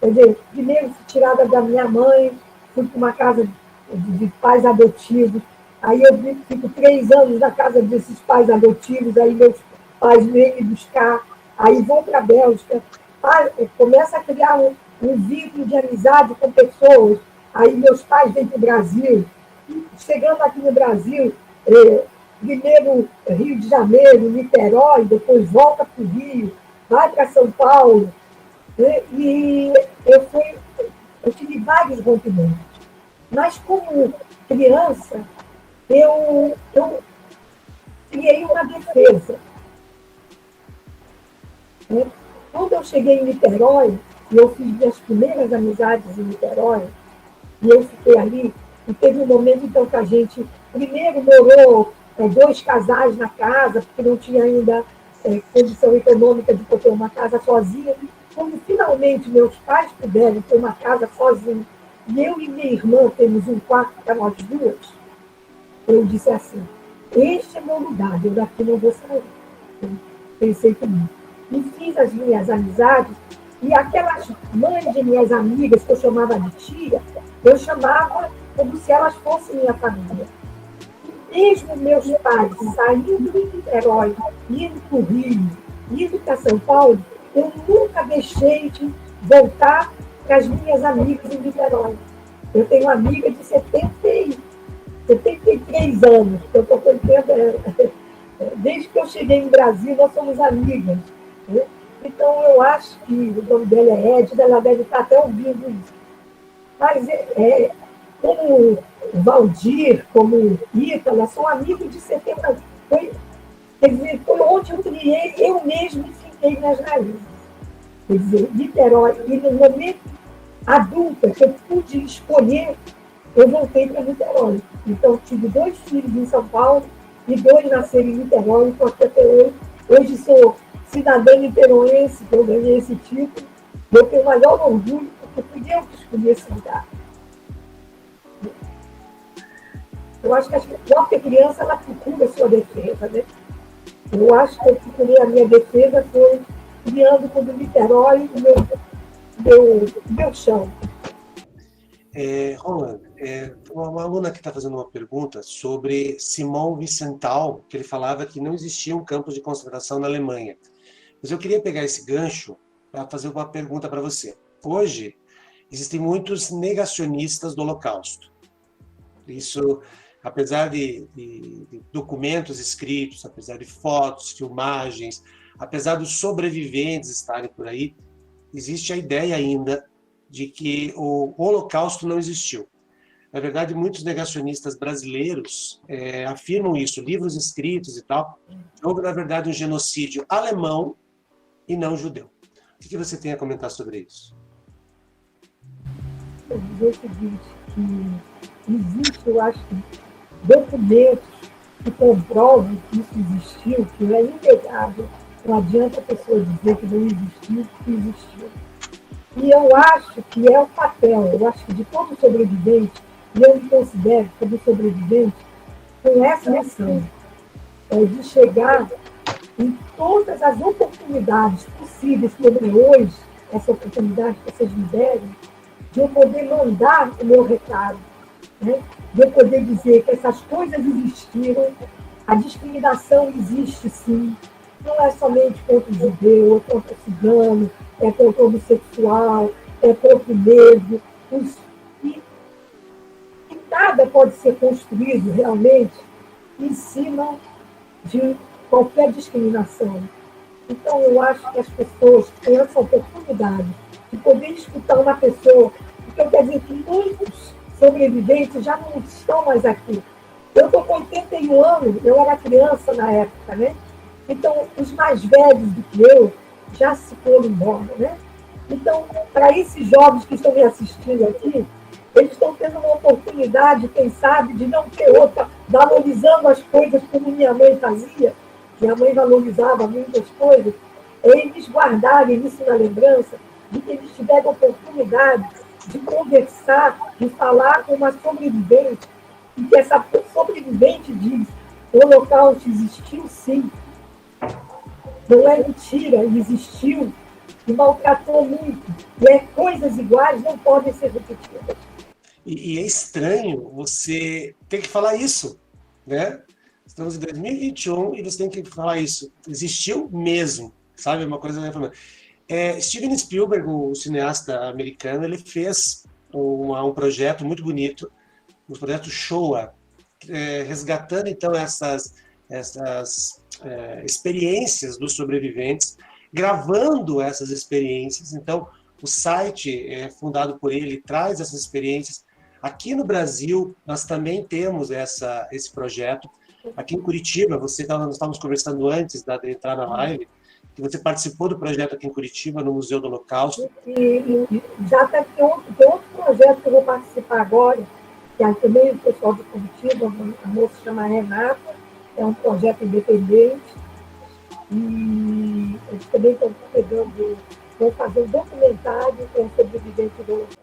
Quer dizer, primeiro fui tirada da minha mãe, fui para uma casa de pais adotivos, aí eu fico 3 anos na casa desses pais adotivos, aí meus pais vêm me buscar, aí vou para a Bélgica, começa a criar um vínculo de amizade com pessoas, aí meus pais vêm para o Brasil, chegando aqui no Brasil, primeiro Rio de Janeiro, Niterói, depois volta para o Rio, vai para São Paulo, né? E eu tive vários rompimentos. Mas como criança, eu criei uma defesa. Né? Quando eu cheguei em Niterói, e eu fiz minhas primeiras amizades em Niterói, e eu fiquei ali, e teve um momento então que a gente primeiro morou 2 casais na casa, porque não tinha ainda condição econômica de ter uma casa sozinha. Quando finalmente meus pais puderam ter uma casa sozinhos, e eu e minha irmã temos um quarto para nós duas, eu disse assim: este é meu lugar, eu daqui não vou sair. Eu pensei comigo. E fiz as minhas amizades, e aquelas mães de minhas amigas, que eu chamava de tia, eu chamava como se elas fossem minha família. Mesmo meus pais saindo de Niterói, indo para o Rio, indo para São Paulo, eu nunca deixei de voltar para as minhas amigas em Niterói. Eu tenho uma amiga de 73 anos, que eu estou contando, desde que eu cheguei no Brasil, nós somos amigas. Né? Então, eu acho que o nome dela é Edna, ela deve estar até ouvindo isso. Mas, como Valdir, como Ítala, são amigos de 70 anos. Foi onde eu criei, eu mesmo fiquei nas raízes. Quer dizer, Niterói, e no momento adulta que eu pude escolher, eu voltei para Niterói. Então, tive 2 filhos em São Paulo e 2 nasceram em Niterói, estou aqui até hoje. Hoje sou cidadã niteroense, que eu ganhei esse título. Eu tenho o maior orgulho, porque fui eu que escolhi esse lugar. Eu acho que a própria criança, ela procura a sua defesa, né? Eu acho que eu procurei a minha defesa, foi criando como Niterói o meu chão. Roland, uma aluna que está fazendo uma pergunta sobre Simão Wiesenthal, que ele falava que não existiam campos de concentração na Alemanha. Mas eu queria pegar esse gancho para fazer uma pergunta para você. Hoje, existem muitos negacionistas do Holocausto. Isso, apesar de documentos escritos, apesar de fotos, filmagens, apesar dos sobreviventes estarem por aí, existe a ideia ainda de que o Holocausto não existiu. Na verdade, muitos negacionistas brasileiros afirmam isso, livros escritos e tal. Houve, na verdade, um genocídio alemão e não judeu. O que você tem a comentar sobre isso? Eu vou dizer o seguinte, que existe, eu acho, documentos que comprovam que isso existiu, que é inegável. Não adianta a pessoa dizer que não existiu, que existiu. E eu acho que é o papel, eu acho que de todo sobrevivente, e eu me considero como sobrevivente, com essa missão, de chegar em todas as oportunidades possíveis, como é hoje, essa oportunidade que vocês me deram, de eu poder mandar o meu recado, né? De eu poder dizer que essas coisas existiram, a discriminação existe sim, não é somente contra o judeu, é contra o cigano, é contra o homossexual, é contra o negro, e nada pode ser construído realmente em cima de qualquer discriminação. Então, eu acho que as pessoas têm essa oportunidade de poder escutar uma pessoa, porque quer dizer que muitos sobreviventes já não estão mais aqui. Eu estou com 81 anos, eu era criança na época, né? Então, os mais velhos do que eu já se foram embora, né? Então, para esses jovens que estão me assistindo aqui, eles estão tendo uma oportunidade, quem sabe, de não ter outra, valorizando as coisas como minha mãe fazia. Minha mãe valorizava muitas coisas, eles guardarem isso na lembrança de que eles tiveram a oportunidade de conversar, de falar com uma sobrevivente, e que essa sobrevivente diz: o Holocausto existiu sim, não é mentira, ele existiu e maltratou muito, e coisas iguais não podem ser repetidas. E é estranho você ter que falar isso, né? Estamos em 2021 e você tem que falar isso. Existiu mesmo, sabe? Uma coisa... Steven Spielberg, o cineasta americano, ele fez um projeto muito bonito, um projeto Shoah, resgatando, então, essas experiências dos sobreviventes, gravando essas experiências. Então, o site fundado por ele traz essas experiências. Aqui no Brasil, nós também temos esse projeto. Aqui em Curitiba, nós estávamos conversando antes de entrar na live, que você participou do projeto aqui em Curitiba, no Museu do Holocausto. E já tem outro projeto que eu vou participar agora, que é também o pessoal de Curitiba, a moça se chama Renata, é um projeto independente, e eles também estão vão fazer um documentário com sobreviventes do Holocausto.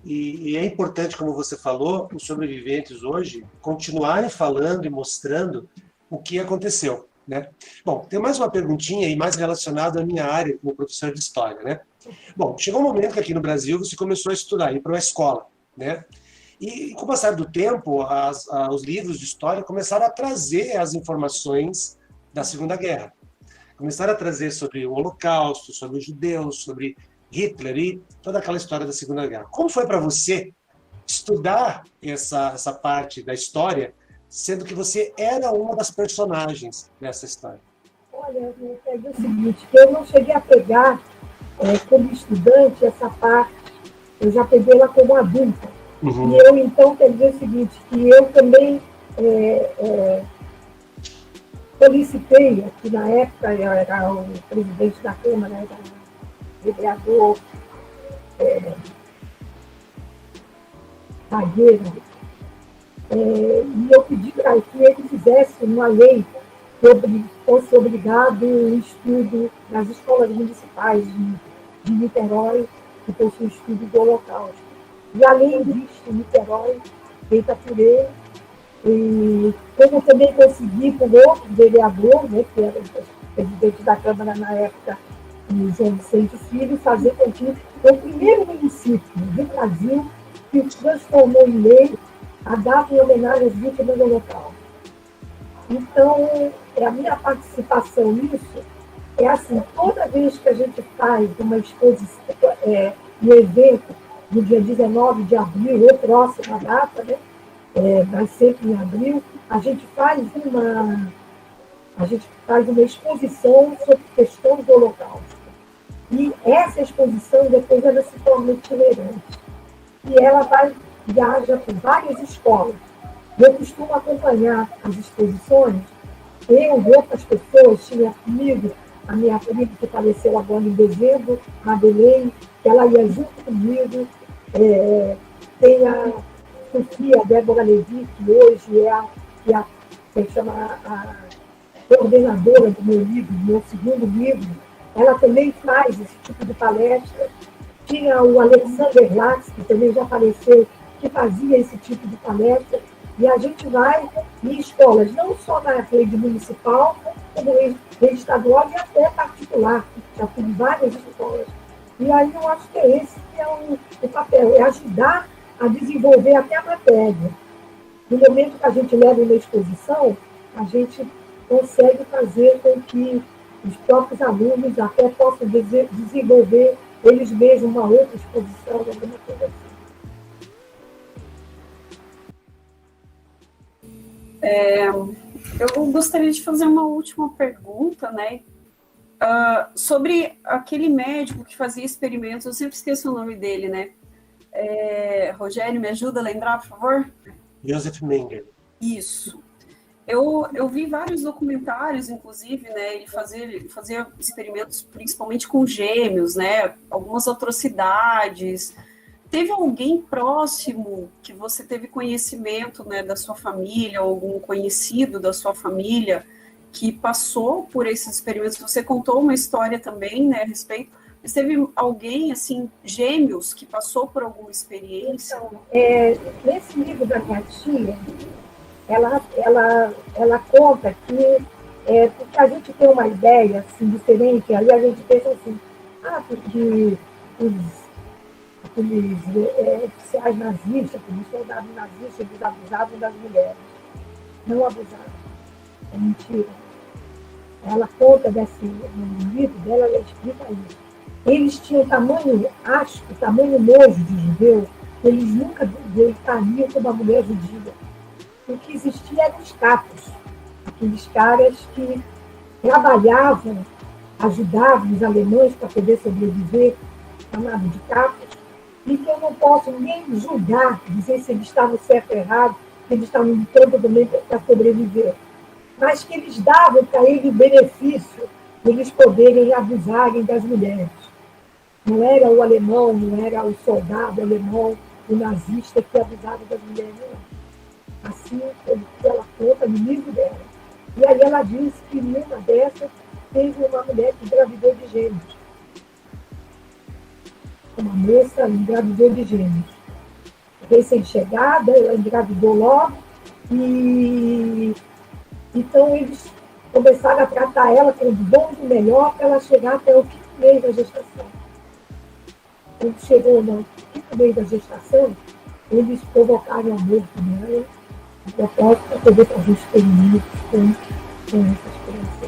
E é importante, como você falou, os sobreviventes hoje continuarem falando e mostrando o que aconteceu, né? Bom, tem mais uma perguntinha e mais relacionada à minha área como professor de história, né? Bom, chegou um momento que aqui no Brasil você começou a estudar, ir para uma escola, né? E com o passar do tempo, os livros de história começaram a trazer as informações da Segunda Guerra. Começaram a trazer sobre o Holocausto, sobre os judeus, sobre Hitler e toda aquela história da Segunda Guerra. Como foi para você estudar essa parte da história, sendo que você era uma das personagens dessa história? Olha, eu peguei o seguinte, eu não cheguei a pegar, como estudante, essa parte, eu já peguei ela como adulta. Uhum. E eu, então, quero dizer o seguinte, que eu também solicitei, aqui na época, eu era o presidente da Câmara, era vereador Tagueira, e eu pedi para que ele fizesse uma lei que fosse obrigado o estudo nas escolas municipais de Niterói, que fosse o estudo do Holocausto. E a lei existe em Niterói, feita por ele, e como também consegui com outro vereador, né, que era o presidente da Câmara na época, o João Vicente Filho, fazer com que o primeiro município do Brasil que transformou em lei a data em homenagem às vítimas do Holocausto. Então, a minha participação nisso é assim, toda vez que a gente faz uma exposição, um evento no dia 19 de abril, ou próxima data, né, vai sempre em abril, a gente faz A gente faz uma exposição sobre questão do Holocausto. E essa exposição, depois, ela se torna itinerante. E ela viaja por várias escolas. Eu costumo acompanhar as exposições. Eu e outras pessoas, tinha comigo a minha prima que faleceu agora em dezembro, Madeleine, que ela ia junto comigo. Tem a Sofia Débora Levi, que hoje é a coordenadora do meu livro, do meu segundo livro. Ela também faz esse tipo de palestra. Tinha o Alexander Lax, que também já faleceu, que fazia esse tipo de palestra. E a gente vai em escolas, não só na rede municipal, como rede estadual e até particular. Já fui em várias escolas. E aí eu acho que esse que é o papel, é ajudar a desenvolver até a matéria. No momento que a gente leva uma exposição, a gente consegue fazer com que os próprios alunos até possam desenvolver eles mesmos uma outra exposição, alguma coisa assim. Eu gostaria de fazer uma última pergunta, né? Sobre aquele médico que fazia experimentos, eu sempre esqueço o nome dele, né? Rogério, me ajuda a lembrar, por favor? Joseph Mengele. Isso. Eu vi vários documentários, inclusive, né? Ele fazia experimentos principalmente com gêmeos, né? Algumas atrocidades. Teve alguém próximo que você teve conhecimento, né, da sua família, ou algum conhecido da sua família que passou por esses experimentos? Você contou uma história também, né, a respeito. Mas teve alguém, assim, gêmeos, que passou por alguma experiência? Então, nesse livro da minha tia, ela conta que, porque a gente tem uma ideia assim, diferente, aí a gente pensa assim, porque aqueles oficiais nazistas, aqueles soldados nazistas, eles abusavam das mulheres. Não abusavam. É mentira. Ela conta no livro dela, ela explica isso. Eles tinham tamanho asco, tamanho nojo de judeu, que eles nunca deitariam com uma mulher judia. O que existia eram os capos, aqueles caras que trabalhavam, ajudavam os alemães para poder sobreviver, chamado de capos, e que eu não posso nem julgar, dizer se eles estavam certo ou errado, que eles estavam lutando também para sobreviver, mas que eles davam para ele o benefício de eles poderem abusarem das mulheres. Não era o alemão, não era o soldado alemão, o nazista que abusava das mulheres, não. Assim, que ela conta no livro dela. E aí ela diz que numa dessas teve uma mulher que engravidou de gêmeos. Uma moça engravidou de gêmeos. Recém-chegada, ela engravidou logo, e então eles começaram a tratar ela com o bom do melhor para ela chegar até o quinto mês da gestação. Quando chegou no quinto mês da gestação, eles provocaram a morte dela, a propósito, para poder fazer experimentos com essas crianças.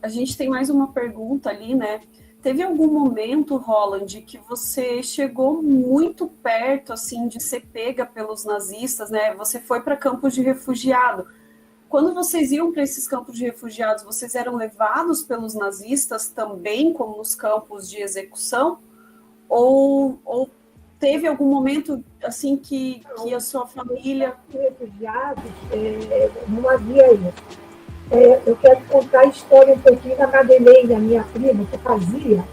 A gente tem mais uma pergunta ali, né? Teve algum momento, Roland, que você chegou muito perto, assim, de ser pega pelos nazistas, né? Você foi para campos de refugiado. Quando vocês iam para esses campos de refugiados, vocês eram levados pelos nazistas também, como nos campos de execução? Ou teve algum momento, assim, que a sua família... Os refugiados, não havia isso. Eu quero contar a história um pouquinho da Madeleine, a minha prima, que fazia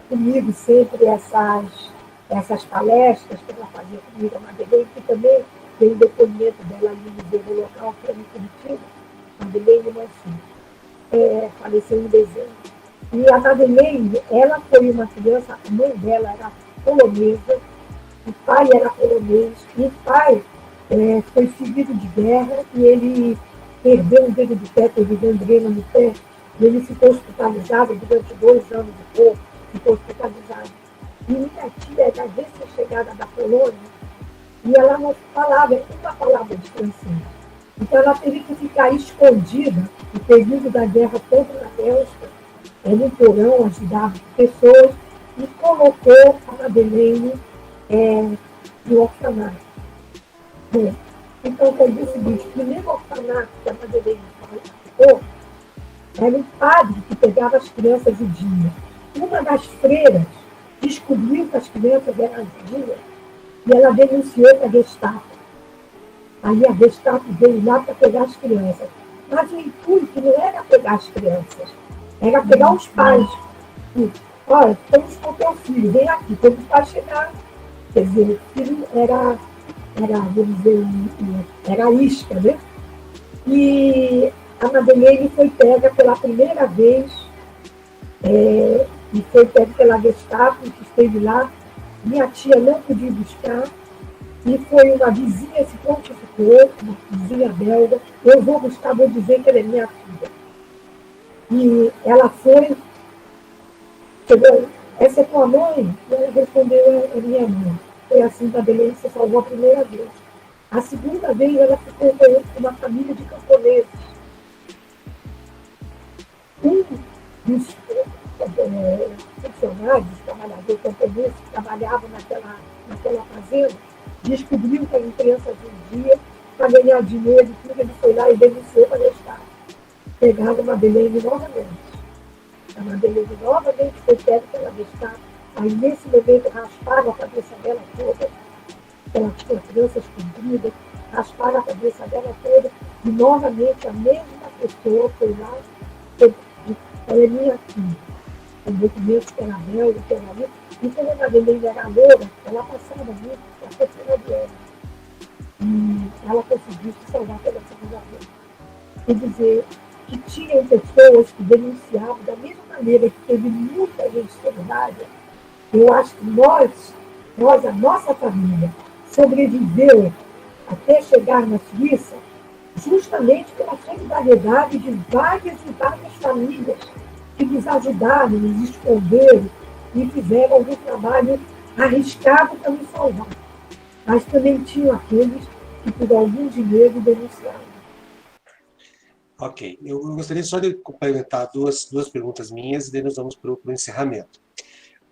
comigo sempre essas palestras que ela fazia comigo, a Madeleine, que também tem o depoimento dela ali no Museu do Local, que é em Curitiba, Madeleine Mancinho, faleceu em dezembro. E a Madeleine, ela foi uma criança, a mãe dela era polonesa, o pai era polonês, e o pai foi ferido de guerra, e ele perdeu um dedo do pé, teve gangrena no pé, e ele ficou hospitalizado durante 2 anos e pouco, ficou hospitalizado. E minha tia era recém-chegada da Polônia, e ela não falava uma palavra de francês. Então ela teve que ficar escondida no período da guerra contra a Bélgica, no porão, ajudava pessoas, e colocou a Madeleine no orfanato. Então, quer dizer o seguinte, o primeiro orfanato que a Madeleine ficou era um padre que pegava as crianças judias. Uma das freiras descobriu que as crianças eram judias e ela denunciou para a Gestapo. Aí a Gestapo veio lá para pegar as crianças. Mas o intuito não era pegar as crianças, era pegar os pais. Olha, estamos com teu filho, vem aqui. Quando os pais chegaram, quer dizer, o filho era vamos dizer, era isca, né? E a Madeleine foi pega pela primeira vez, e foi pega pela Gestapo, que esteve lá. Minha tia não podia buscar, e foi uma vizinha se prontificou, uma vizinha belga. Eu vou buscar, vou dizer que ela é minha filha. E ela foi, chegou, essa é tua mãe? E ela respondeu, é minha mãe. Foi assim que a Madeleine se salvou a primeira vez. A segunda vez, ela ficou com uma família de camponeses. Um dos funcionários, trabalhadores camponeses que trabalhavam naquela fazenda, descobriu que a criança judia para ganhar dinheiro e tudo, ele foi lá e denunciou para a Gestapo. Pegaram a Madeleine novamente. A Madeleine novamente foi pega pela Gestapo. Aí, nesse momento, rasparam a cabeça dela toda. Ela tinha tranças compridas, rasparam a cabeça dela toda. E, novamente, a mesma pessoa foi lá. Ela é minha filha. O documento que era belga, que era ali. E quando a Madeleine era loura, ela passava muito a terceira dela. E ela conseguiu se salvar pela segunda vez. Quer dizer, que tinham pessoas que denunciavam da mesma maneira que teve muita gente solidária. Eu acho que nós, a nossa família, sobreviveu até chegar na Suíça justamente pela solidariedade de várias e várias famílias que nos ajudaram, nos esconderam e fizeram algum trabalho arriscado para nos salvar. Mas também tinham aqueles que, por algum dinheiro, denunciaram. Ok, eu gostaria só de complementar duas perguntas minhas e daí nós vamos para o encerramento.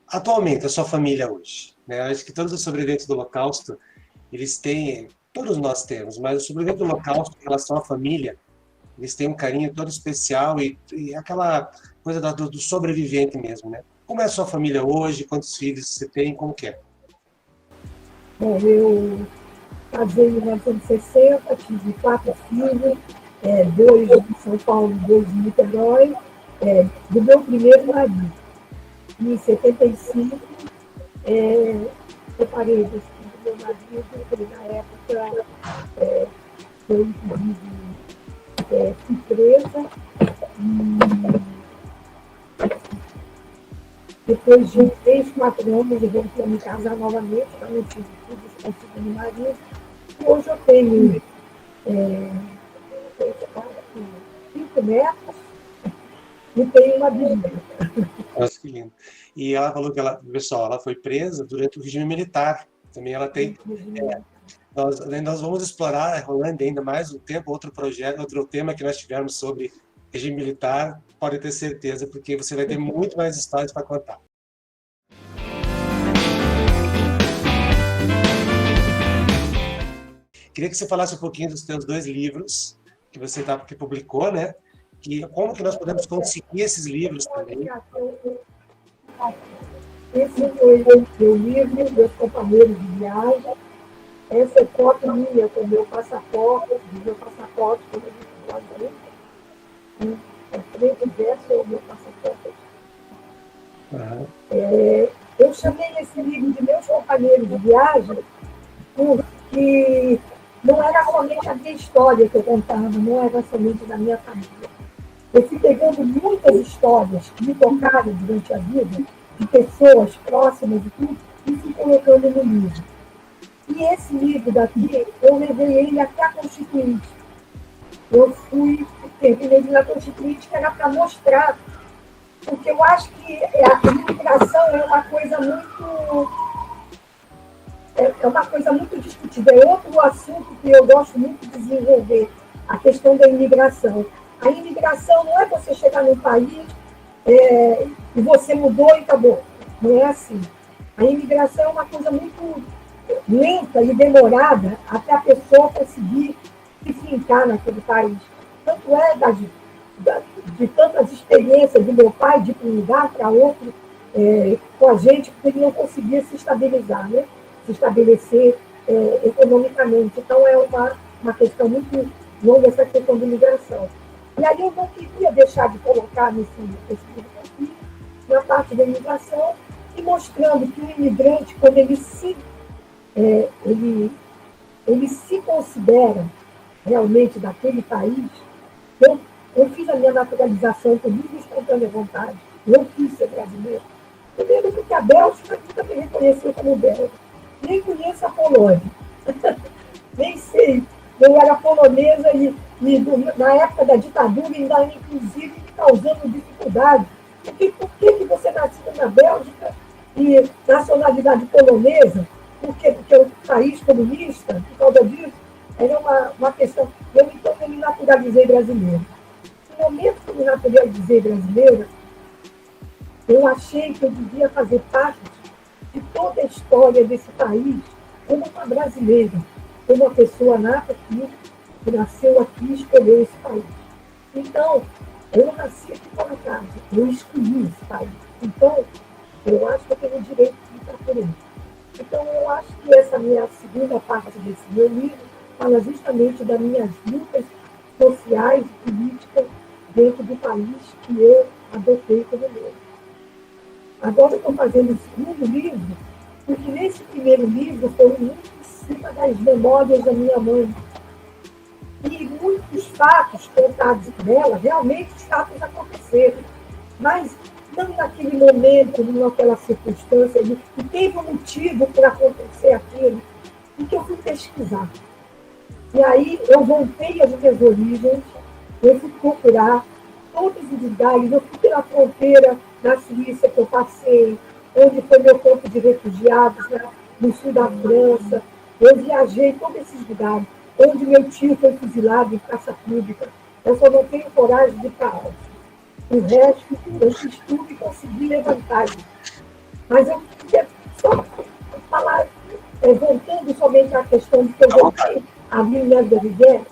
Atualmente, a sua família hoje, né? Acho que todos os sobreviventes do Holocausto, eles têm, todos nós temos, mas os sobreviventes do Holocausto, em relação à família, eles têm um carinho todo especial e aquela coisa do sobrevivente mesmo, né? Como é a sua família hoje? Quantos filhos você tem? Como que é? Bom, eu casei em 1960, tive 4 filhos, 2 de São Paulo, 2 de Niterói, do meu primeiro marido. Em 75, separei do meu marido, que na época foi, inclusive, fui presa. Depois de 3, 4 anos, eu voltei a me casar novamente, eu não tive filhos com o segundo marido. E hoje eu tenho 5 netos e tenho uma bisneta. Nossa, que lindo. E ela falou que ela foi presa durante o regime militar. Também ela tem. Nós vamos explorar, Rolando, ainda mais um tempo, outro projeto, outro tema que nós tivemos sobre regime militar, pode ter certeza, porque você vai ter muito mais histórias para contar. Queria que você falasse um pouquinho dos teus 2 livros que você que publicou, né? E como que nós podemos conseguir esses livros também. Esse foi o meu livro, meus companheiros de viagem. Essa é foto minha com o meu passaporte, quando eu vim para a frente e verso é o meu passaporte. Eu chamei esse livro de meus companheiros de viagem porque não era somente a minha história que eu contava, não era somente da minha família. Eu fui pegando muitas histórias que me tocaram durante a vida, de pessoas próximas e tudo, e fui colocando no livro. E esse livro daqui, eu levei ele até a Constituinte. Eu terminei na Constituinte, que era para mostrar, porque eu acho que a imigração é uma coisa muito discutida. É outro assunto que eu gosto muito de desenvolver, a questão da imigração. A imigração não é você chegar num país e você mudou e acabou. Não é assim. A imigração é uma coisa muito lenta e demorada até a pessoa conseguir se fincar naquele país. Tanto é de tantas experiências do meu pai de ir para um lugar para outro com a gente, porque ele não conseguia se estabilizar, né? Se estabelecer economicamente. Então, é uma questão muito longa essa questão de migração. E aí eu não queria deixar de colocar nesse livro aqui, na parte da imigração, e mostrando que o imigrante, quando ele se considera realmente daquele país. Eu fiz a minha naturalização por livre e espontânea vontade. Eu quis ser brasileiro. Primeiro porque a Bélgica nunca me reconheceu como belga. Nem conheço a Polônia. Nem sei. Eu era polonesa e na época da ditadura, ainda inclusive me causando dificuldade. Porque por que você nasceu na Bélgica e nacionalidade polonesa? Porque é um país comunista, por causa disso, era uma questão. Então, eu me naturalizei brasileira. No momento que eu me naturalizei brasileira, eu achei que eu devia fazer parte de toda a história desse país como uma brasileira, como uma pessoa nata aqui, que nasceu aqui e escolheu esse país. Então, eu não nasci aqui por acaso, eu escolhi esse país. Então, eu acho que eu tenho o direito de estar por ele. Então, eu acho que essa minha segunda parte desse meu livro fala justamente das minhas lutas sociais e políticas dentro do país que eu adotei como meu. Agora eu estou fazendo o segundo livro, porque nesse primeiro livro foi muito em cima das memórias da minha mãe. E muitos fatos contados por ela, realmente os fatos aconteceram. Mas não naquele momento, naquela circunstância, e teve um motivo para acontecer aquilo, e que eu fui pesquisar. E aí eu voltei às minhas origens, eu fui procurar todos os lugares, eu fui pela fronteira na Suíça que eu passei, onde foi meu campo de refugiados, no sul da França, eu viajei todos esses lugares, onde meu tio foi fuzilado em praça pública, eu só não tenho coragem de ir para alto. O resto, eu fiz tudo e consegui levantar. Mas eu queria só falar, voltando somente à questão de que eu voltei a Villeneuve da Rivière.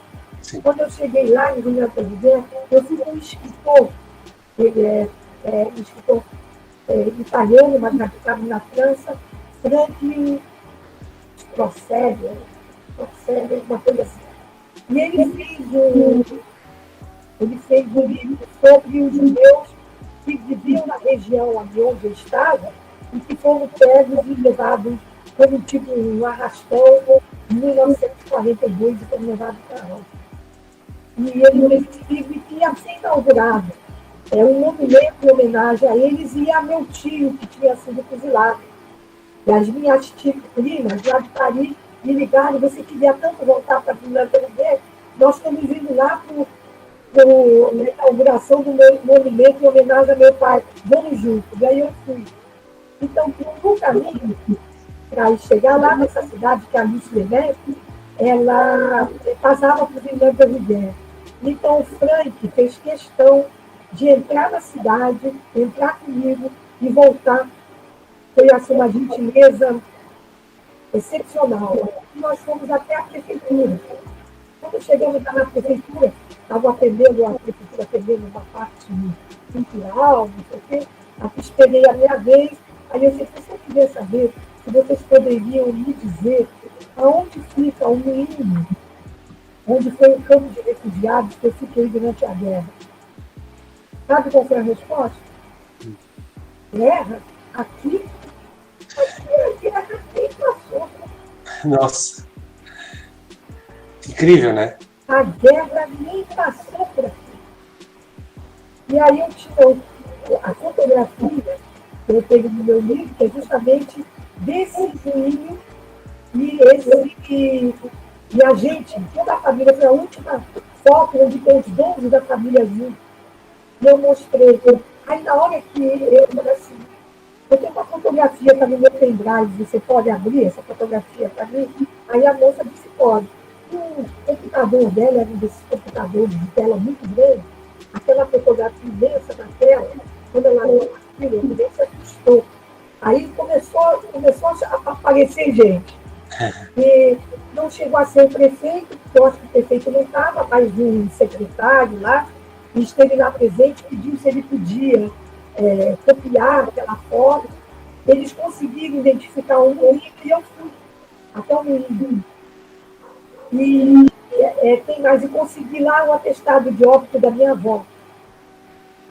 Quando eu cheguei lá em Villeneuve da Rivière, eu fui com um escritor, ele é escritor italiano, mas radicado na França, Franklin Procede, uma coisa assim. E ele fez um livro sobre os judeus que viviam na região ali onde eu estava e que foram pegos e levados como tipo um arrastão em 1942 e foram levados para a Roma. E ele fez esse livro que ia ser inaugurado. É um monumento em homenagem a eles e a meu tio, que tinha sido fuzilado. E as minhas primas lá de Paris me ligaram, você queria tanto voltar para a Villeneuve, nós estamos indo lá para a inauguração do monumento em homenagem a meu pai. Vamos juntos. E aí eu fui. Então, no caminho, para chegar lá nessa cidade, que é a Alice Levesque, ela passava por Villeneuve da Rivière. Então, o Frank fez questão de entrar na cidade, entrar comigo e voltar. Foi assim, uma gentileza excepcional. E nós fomos até a prefeitura. Quando chegamos na prefeitura, estava atendendo, a prefeitura atendendo uma parte cultural, não sei o quê. Aqui esperei a minha vez. Aí eu disse, se eu quiser saber se vocês poderiam me dizer aonde fica o menino, onde foi o campo de refugiados que eu fiquei durante a guerra. Sabe qual foi a resposta? Guerra? Aqui a guerra nem passou. Nossa. Incrível, né? A guerra nem passou por aqui. E aí eu tinha a fotografia que eu tenho no meu livro, que é justamente desse vinho e a gente, toda a família, foi a última foto onde tem os donos da família juntos. E eu mostrei. Aí na hora que eu falei assim, eu tenho uma fotografia que está no meu pendrive, você pode abrir essa fotografia para mim? Aí a moça disse, pode. E o computador dela era um desses computadores de tela muito grande, aquela fotografia imensa na tela, quando ela olhou aquilo, eu nem se assustou. Aí começou a aparecer gente. E não chegou a ser o prefeito, porque eu acho que o prefeito não estava, mas um secretário lá, e esteve lá presente, pediu se ele podia copiar aquela foto. Eles conseguiram identificar um moinho e eu fui até o moinho. E tem mais, e consegui lá o atestado de óbito da minha avó.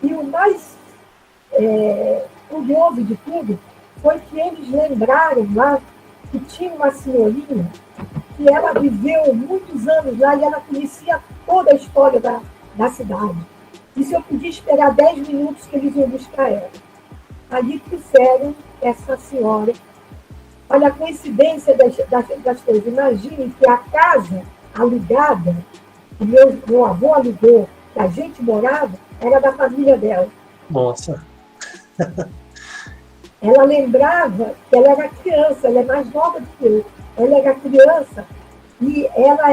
E o mais curioso de tudo foi que eles lembraram lá que tinha uma senhorinha que ela viveu muitos anos lá e ela conhecia toda a história da cidade. E se eu podia esperar 10 minutos que eles iam buscar ela. Ali trouxeram essa senhora. Olha a coincidência das coisas. Imaginem que a casa alugada, que meu avô alugou, que a gente morava, era da família dela. Nossa. Ela lembrava que ela era criança, ela é mais nova do que eu. Ela era criança e ela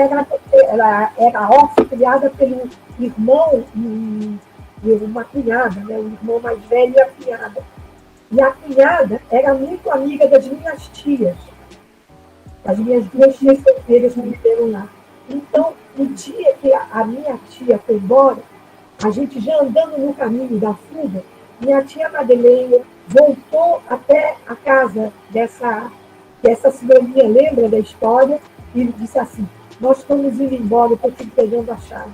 era órfã, criada pelo irmão e uma cunhada, né? O irmão mais velho e a cunhada. E a cunhada era muito amiga das minhas tias, as minhas duas tias solteiras que viveram lá. Então, no dia que a minha tia foi embora, a gente já andando no caminho da fuga, minha tia Madeleine voltou até a casa dessa senhorinha, lembra da história? E disse assim, nós estamos indo embora, eu estou te entregando a chave.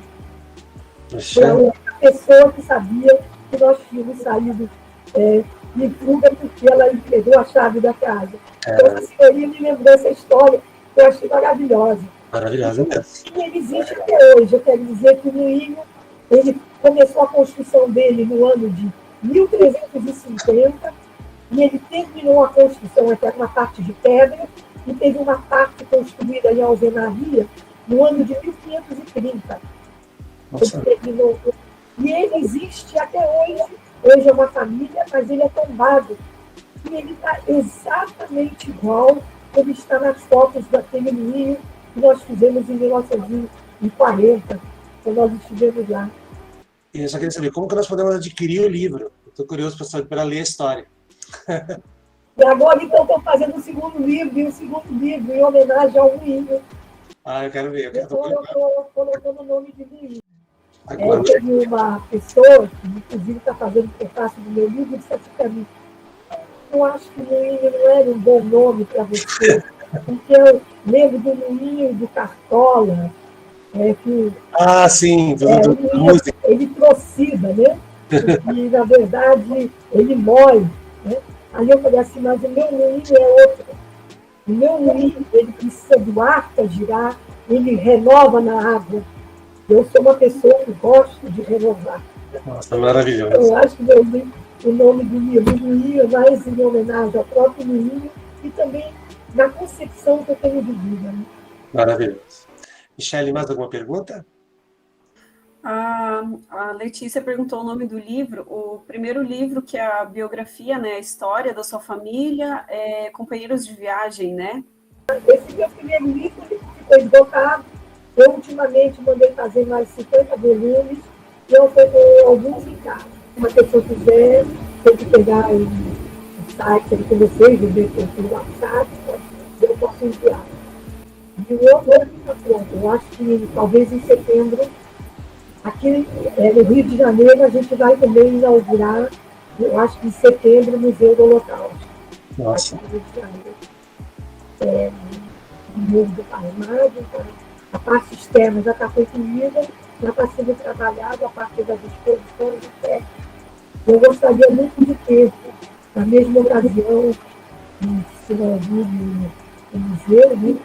Foi a única pessoa que sabia que nós tínhamos saído em fuga porque ela entregou a chave da casa. Então, a senhorinha me lembrou essa história, que eu achei maravilhosa. Maravilhosa mesmo. E ele existe até hoje. Eu quero dizer que o moinho, ele começou a construção dele no ano de 1350 e ele terminou a construção até uma parte de pedra e teve uma parte construída em alvenaria no ano de 1530. Ele terminou. E ele existe até hoje. Hoje é uma família, mas ele é tombado. E ele está exatamente igual como está nas fotos daquele moinho que nós fizemos em 1940, quando nós estivemos lá. E eu só queria saber, como que nós podemos adquirir o livro? Estou curioso para ler a história. E agora, então, estou fazendo um segundo livro em homenagem ao moinho. Eu quero ver. Eu estou colocando o nome de moinho. Agora. Teve uma pessoa que, inclusive, está fazendo prefácio do meu livro e disse assim para mim, eu acho que moinho não era um bom nome para você, porque eu lembro do moinho do Cartola, que sim, a música. Ele trocida, né? E, na verdade, ele mói. Né? Aí eu falei assim, mas o meu moinho é outro. O meu moinho, ele precisa do ar para girar, ele renova na água. Eu sou uma pessoa que gosto de renovar. Nossa, maravilhoso. Eu acho que o nome do livro, moinho, é mais em homenagem ao próprio moinho e também na concepção que eu tenho de vida. Né? Maravilhoso. Michele, mais alguma pergunta? A Letícia perguntou o nome do livro. O primeiro livro, que é a biografia, né, a história da sua família, é Companheiros de Viagem, né? Esse meu primeiro livro ficou esgotado. Eu, ultimamente, mandei fazer mais 50 volumes e eu tenho alguns em casa. Se uma pessoa quiser, tem que pegar o site ali com vocês, o WhatsApp, eu posso enviar. E o outro está pronto. Eu acho que talvez em setembro, aqui no Rio de Janeiro, a gente vai também inaugurar, eu acho que em setembro, o Museu do Holocausto. Nossa. Aqui no Rio de Janeiro. O Museu do Parmado, então, a parte externa já está concluída, já está sendo trabalhada a partir das exposições de técnica. Eu gostaria muito de ter, na mesma ocasião, um sinalzinho no museu, né?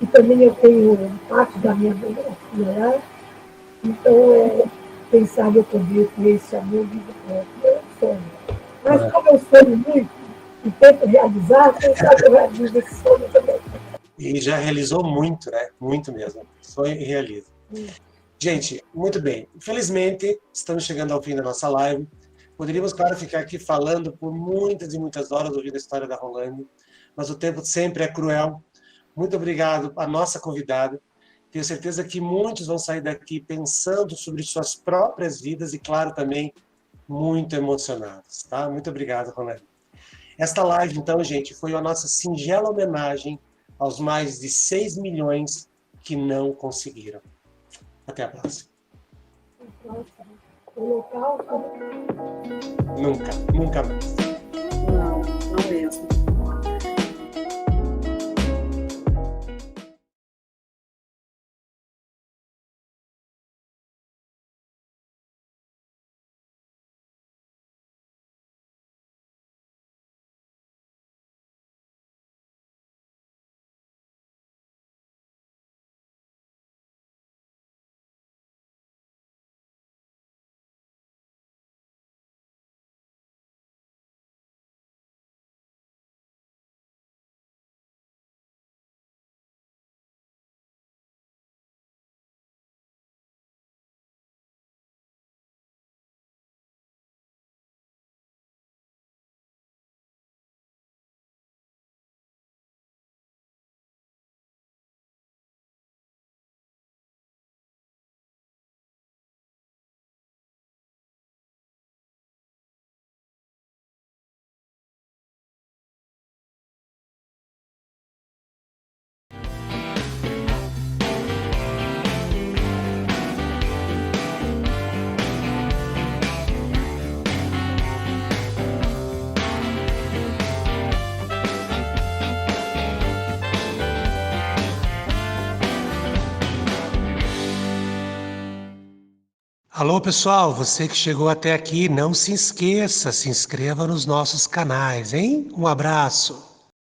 E também eu tenho parte da minha biografia lá. Então, quem sabe eu poder ter esse amor de próprio. É um sonho. Mas como eu sonho muito e tento realizar, quem sabe eu realizo esse sonho também. E já realizou muito, né? Muito mesmo. Sonho e realiza. Gente, muito bem. Infelizmente, estamos chegando ao fim da nossa live. Poderíamos, claro, ficar aqui falando por muitas e muitas horas ouvindo a história da Rolândia, mas o tempo sempre é cruel. Muito obrigado à nossa convidada. Tenho certeza que muitos vão sair daqui pensando sobre suas próprias vidas e, claro, também muito emocionados. Tá? Muito obrigado, Rolândia. Esta live, então, gente, foi a nossa singela homenagem aos mais de 6 milhões que não conseguiram. Até a próxima. O local. Nunca, nunca mais. Não, não mesmo. Alô, pessoal, você que chegou até aqui, não se esqueça, se inscreva nos nossos canais, hein? Um abraço!